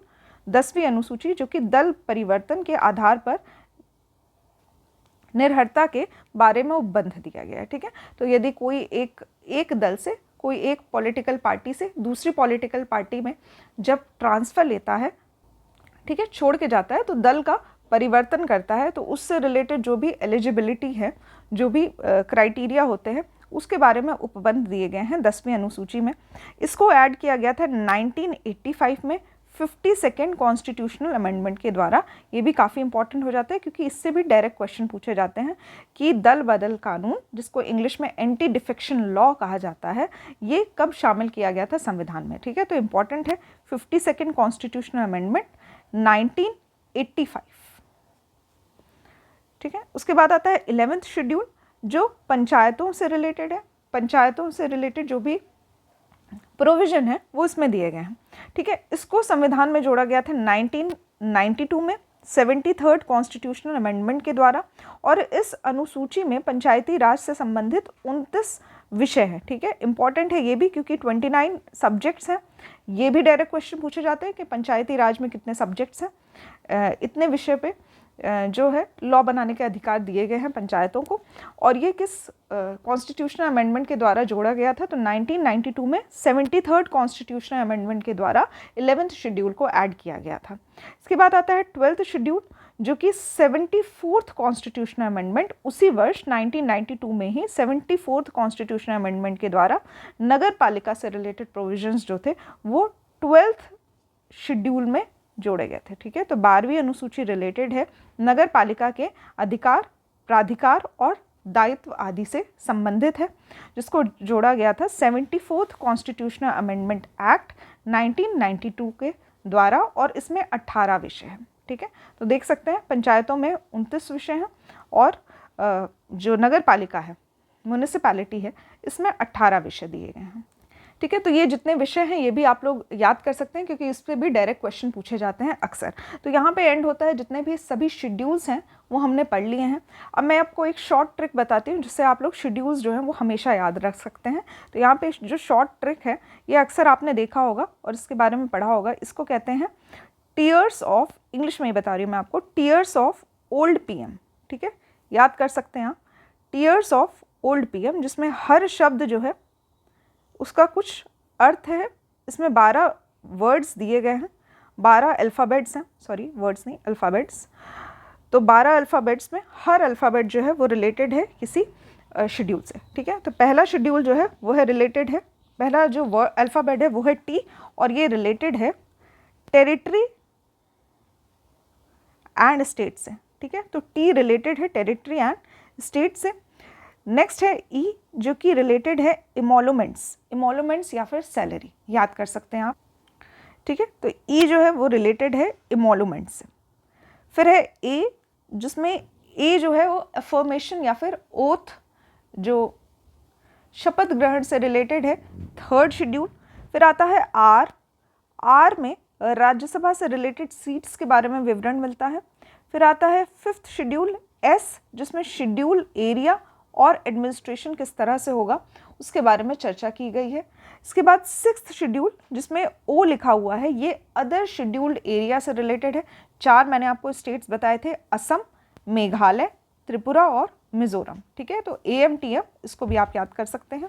10वीं अनुसूची, जो कि दल परिवर्तन के आधार पर निर्भरता के बारे में उपबंध दिया गया है, ठीक है। तो यदि कोई एक दल से, कोई एक पॉलिटिकल पार्टी से दूसरी पॉलिटिकल पार्टी में जब ट्रांसफ़र लेता है, ठीक है, छोड़ के जाता है, तो दल का परिवर्तन करता है, तो उससे रिलेटेड जो भी एलिजिबिलिटी है, जो भी क्राइटेरिया होते हैं, उसके बारे में उपबंध दिए गए हैं 10वीं अनुसूची में। इसको ऐड किया गया था 1985 में 52nd कॉन्स्टिट्यूशनल अमेंडमेंट के द्वारा। ये भी काफ़ी इंपॉर्टेंट हो जाता है, क्योंकि इससे भी डायरेक्ट क्वेश्चन पूछे जाते हैं कि दल बदल कानून, जिसको इंग्लिश में एंटी डिफेक्शन लॉ कहा जाता है, ये कब शामिल किया गया था संविधान में, ठीक है। तो इंपॉर्टेंट है 52nd कॉन्स्टिट्यूशनल अमेंडमेंट 1985, ठीक है। उसके बाद आता है 11th शेड्यूल, जो पंचायतों से रिलेटेड है। पंचायतों से रिलेटेड जो भी प्रोविज़न है वो इसमें दिए गए हैं, ठीक है। इसको संविधान में जोड़ा गया था 1992 में 73rd कॉन्स्टिट्यूशनल अमेंडमेंट के द्वारा, और इस अनुसूची में पंचायती राज से संबंधित 29 विषय है, ठीक है। इंपॉर्टेंट है ये भी, क्योंकि 29 सब्जेक्ट्स हैं। ये भी डायरेक्ट क्वेश्चन पूछे जाते हैं कि पंचायती राज में कितने सब्जेक्ट्स हैं, इतने विषय पे जो है लॉ बनाने के अधिकार दिए गए हैं पंचायतों को। और ये किस कॉन्स्टिट्यूशनल अमेंडमेंट के द्वारा जोड़ा गया था, तो 1992 में 73rd कॉन्स्टिट्यूशनल अमेंडमेंट के द्वारा 11th शेड्यूल को ऐड किया गया था। इसके बाद आता है 12th शेड्यूल, जो कि 74th कॉन्स्टिट्यूशनल अमेंडमेंट, उसी वर्ष 1992 में ही 74th कॉन्स्टिट्यूशनल अमेंडमेंट के द्वारा नगर पालिका से रिलेटेड प्रोविजंस जो थे वो 12th शेड्यूल में जोड़े गए थे, ठीक है। तो 12वीं अनुसूची रिलेटेड है नगर पालिका के अधिकार, प्राधिकार और दायित्व आदि से संबंधित है, जिसको जोड़ा गया था 74th कॉन्स्टिट्यूशनल अमेंडमेंट एक्ट 1992 के द्वारा, और इसमें 18 विषय हैं, ठीक है। तो देख सकते हैं पंचायतों में 29 विषय हैं, और जो नगर पालिका है, म्यूनिसिपैलिटी है, इसमें 18 विषय दिए गए हैं, ठीक है। तो ये जितने विषय हैं ये भी आप लोग याद कर सकते हैं, क्योंकि इस पर भी डायरेक्ट क्वेश्चन पूछे जाते हैं अक्सर। तो यहाँ पे एंड होता है, जितने भी सभी शेड्यूल्स हैं वो हमने पढ़ लिए हैं। अब मैं आपको एक शॉर्ट ट्रिक बताती हूँ, जिससे आप लोग शेड्यूल्स जो हैं वो हमेशा याद रख सकते हैं। तो यहाँ पे जो शॉर्ट ट्रिक है, ये अक्सर आपने देखा होगा और इसके बारे में पढ़ा होगा। इसको कहते हैं टीयर्स ऑफ, इंग्लिश में ही बता रही हूँ मैं आपको, टीयर्स ऑफ ओल्ड PM, ठीक है, याद कर सकते हैं आप, टीयर्स ऑफ ओल्ड PM, जिसमें हर शब्द जो है उसका कुछ अर्थ है। इसमें 12 वर्ड्स दिए गए हैं, 12 अल्फ़ाबेट्स हैं, सॉरी वर्ड्स नहीं, अल्फ़ाबेट्स। तो 12 अल्फ़ाबेट्स में हर अल्फ़ाबेट जो है वो रिलेटेड है किसी शेड्यूल से, ठीक है। तो पहला शेड्यूल जो है वो है रिलेटेड है पहला जो अल्फ़ाबेट है वो है टी, और ये रिलेटेड है टेरिटरी एंड स्टेट से, ठीक है। तो टी रिलेटेड है टेरिटरी एंड स्टेट से। नेक्स्ट है ई, जो कि रिलेटेड है इमोलुमेंट्स या फिर सैलरी, याद कर सकते हैं आप, ठीक है। तो ई जो है वो रिलेटेड है इमोलुमेंट्स से। फिर है ए, जिसमें ए जो है वो अफर्मेशन या फिर ओथ, जो शपथ ग्रहण से रिलेटेड है, थर्ड शेड्यूल। फिर आता है आर में राज्यसभा से रिलेटेड सीट्स के बारे में विवरण मिलता है। फिर आता है फिफ्थ शेड्यूल एस, जिसमें शेड्यूल एरिया और एडमिनिस्ट्रेशन किस तरह से होगा उसके बारे में चर्चा की गई है। इसके बाद सिक्स्थ शेड्यूल, जिसमें ओ लिखा हुआ है, ये अदर शेड्यूल्ड एरिया से रिलेटेड है। 4 मैंने आपको स्टेट्स बताए थे, असम, मेघालय, त्रिपुरा और मिजोरम, ठीक है। तो AMTM इसको भी आप याद कर सकते हैं,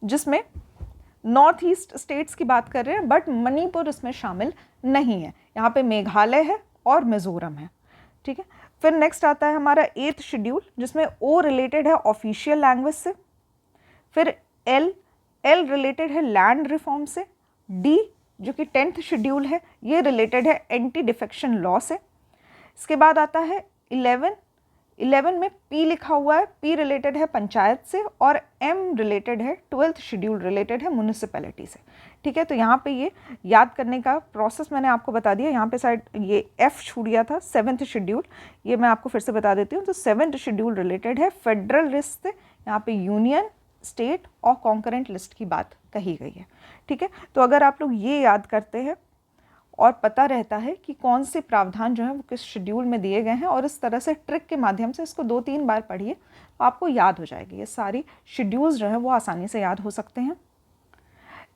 जिसमें नॉर्थ ईस्ट स्टेट्स की बात कर रहे हैं, बट मणिपुर इसमें शामिल नहीं है। यहाँ पे मेघालय है और मिजोरम है, ठीक है। फिर नेक्स्ट आता है हमारा 8th शेड्यूल, जिसमें ओ रिलेटेड है ऑफिशियल लैंग्वेज से। फिर एल रिलेटेड है लैंड रिफॉर्म से। डी, जो कि 10th शेड्यूल है, ये रिलेटेड है एंटी डिफेक्शन लॉ से। इसके बाद आता है 11 में पी लिखा हुआ है, पी रिलेटेड है पंचायत से, और एम रिलेटेड है 12th शेड्यूल रिलेटेड है म्यूनिसिपैलिटी से, ठीक है। तो यहाँ पे ये याद करने का प्रोसेस मैंने आपको बता दिया। यहाँ पे शायद ये एफ छूट गया था, 7th शेड्यूल, ये मैं आपको फिर से बता देती हूँ। तो 7th शेड्यूल रिलेटेड है फेडरल लिस्ट से, यहाँ पे यूनियन, स्टेट और कॉन्करेंट लिस्ट की बात कही गई है, ठीक है। तो अगर आप लोग ये याद करते हैं और पता रहता है कि कौन से प्रावधान जो है वो किस शेड्यूल में दिए गए हैं, और इस तरह से ट्रिक के माध्यम से इसको 2-3 बार पढ़िए तो आपको याद हो जाएगी। ये सारी शेड्यूल्स जो है वो आसानी से याद हो सकते हैं।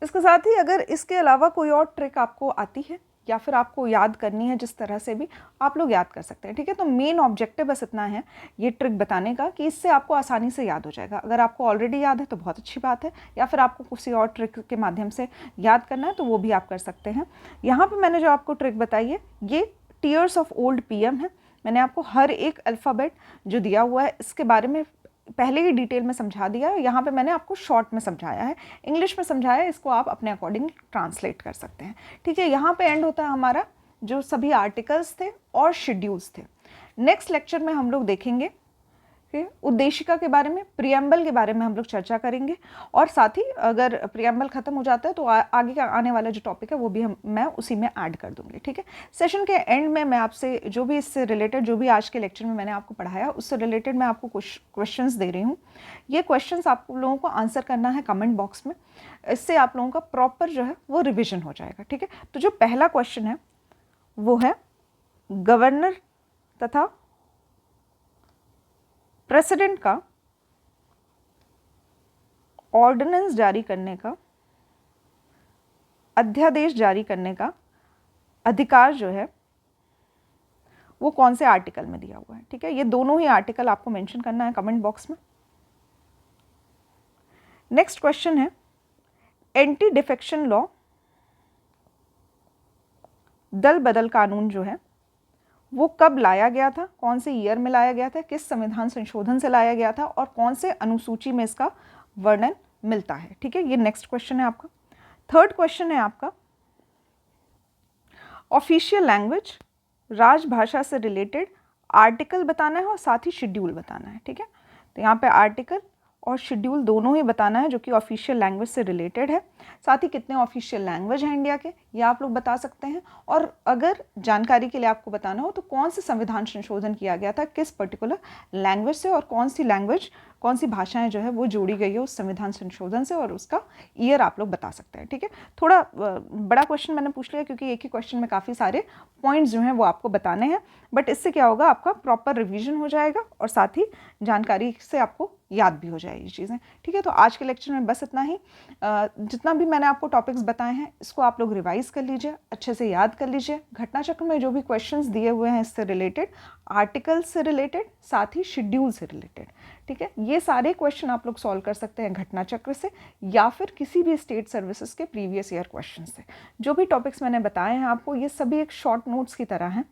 इसके साथ ही अगर इसके अलावा कोई और ट्रिक आपको आती है या फिर आपको याद करनी है, जिस तरह से भी आप लोग याद कर सकते हैं, ठीक है। तो मेन ऑब्जेक्टिव बस इतना है ये ट्रिक बताने का कि इससे आपको आसानी से याद हो जाएगा। अगर आपको ऑलरेडी याद है तो बहुत अच्छी बात है, या फिर आपको किसी और ट्रिक के माध्यम से याद करना है तो वो भी आप कर सकते हैं। यहाँ पर मैंने जो आपको ट्रिक बताई है ये टीयर्स ऑफ ओल्ड PM है। मैंने आपको हर एक अल्फ़ाबेट जो दिया हुआ है इसके बारे में पहले ही डिटेल में समझा दिया है। यहाँ पे मैंने आपको शॉर्ट में समझाया है, इंग्लिश में समझाया है, इसको आप अपने अकॉर्डिंग ट्रांसलेट कर सकते हैं, ठीक है। यहाँ पे एंड होता है हमारा जो सभी आर्टिकल्स थे और शेड्यूल्स थे। नेक्स्ट लेक्चर में हम लोग देखेंगे उद्देशिका के बारे में, प्रियम्बल के बारे में हम लोग चर्चा करेंगे, और साथ ही अगर प्रियम्बल खत्म हो जाता है तो आगे का आने वाला जो टॉपिक है वो भी मैं उसी में ऐड कर दूंगी, ठीक है। सेशन के एंड में मैं आपसे जो भी इससे रिलेटेड, जो भी आज के लेक्चर में मैंने आपको पढ़ाया उससे रिलेटेड मैं आपको कुछ क्वेश्चंस दे रही हूँ। ये क्वेश्चंस आप लोगों को आंसर करना है कमेंट बॉक्स में, इससे आप लोगों का प्रॉपर जो है वो रिविजन हो जाएगा, ठीक है। तो जो पहला क्वेश्चन है वो है गवर्नर तथा प्रेसिडेंट का ऑर्डिनेंस जारी करने का, अध्यादेश जारी करने का अधिकार जो है वो कौन से आर्टिकल में दिया हुआ है, ठीक है। ये दोनों ही आर्टिकल आपको मेंशन करना है कमेंट बॉक्स में। नेक्स्ट क्वेश्चन है एंटी डिफेक्शन लॉ, दल बदल कानून जो है वो कब लाया गया था, कौन से ईयर में लाया गया था, किस संविधान संशोधन से लाया गया था, और कौन से अनुसूची में इसका वर्णन मिलता है, ठीक है। ये नेक्स्ट क्वेश्चन है आपका। थर्ड क्वेश्चन है आपका ऑफिशियल लैंग्वेज, राजभाषा से रिलेटेड आर्टिकल बताना है और साथ ही शेड्यूल बताना है, ठीक है। तो यहाँ पे आर्टिकल और शेड्यूल दोनों ही बताना है जो कि ऑफिशियल लैंग्वेज से रिलेटेड है। साथ ही कितने ऑफिशियल लैंग्वेज हैं इंडिया के ये आप लोग बता सकते हैं, और अगर जानकारी के लिए आपको बताना हो तो कौन से संविधान संशोधन किया गया था किस पर्टिकुलर लैंग्वेज से, और कौन सी लैंग्वेज, कौन सी भाषाएं जो है वो जोड़ी गई है उस संविधान संशोधन से, और उसका ईयर आप लोग बता सकते हैं, ठीक है। थोड़ा बड़ा क्वेश्चन मैंने पूछ लिया क्योंकि एक ही क्वेश्चन में काफ़ी सारे पॉइंट्स जो हैं वो आपको बताने हैं, बट इससे क्या होगा आपका प्रॉपर रिवीजन हो जाएगा और साथ ही जानकारी से आपको याद भी हो जाएगी चीज़ें, ठीक है। तो आज के लेक्चर में बस इतना ही। जितना भी मैंने आपको टॉपिक्स बताए हैं इसको आप लोग रिवाइज कर लीजिए, अच्छे से याद कर लीजिए। घटना चक्र में जो भी क्वेश्चंस दिए हुए हैं इससे रिलेटेड, आर्टिकल से रिलेटेड, साथ ही शेड्यूल से रिलेटेड, ठीक है। ये सारे क्वेश्चन आप लोग सॉल्व कर सकते हैं घटना चक्र से या फिर किसी भी स्टेट सर्विसेज के प्रीवियस ईयर क्वेश्चन से। जो भी टॉपिक्स मैंने बताए हैं आपको ये सभी एक शॉर्ट नोट्स की तरह हैं,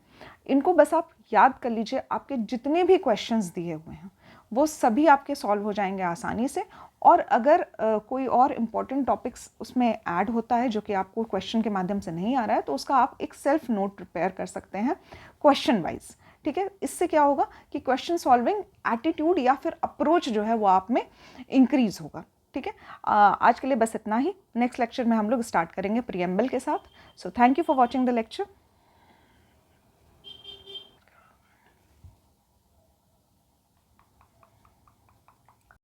इनको बस आप याद कर लीजिए। आपके जितने भी क्वेश्चंस दिए हुए हैं वो सभी आपके सॉल्व हो जाएंगे आसानी से। और अगर कोई और इम्पॉर्टेंट टॉपिक्स उसमें ऐड होता है जो कि आपको क्वेश्चन के माध्यम से नहीं आ रहा है, तो उसका आप एक सेल्फ नोट प्रिपेयर कर सकते हैं क्वेश्चन वाइज। ठीक है, इससे क्या होगा कि क्वेश्चन सॉल्विंग एटीट्यूड या फिर अप्रोच जो है वो आप में इंक्रीज होगा। ठीक है, आज के लिए बस इतना ही। नेक्स्ट लेक्चर में हम लोग स्टार्ट करेंगे प्रीएम्बल के साथ। So thank you for watching the lecture.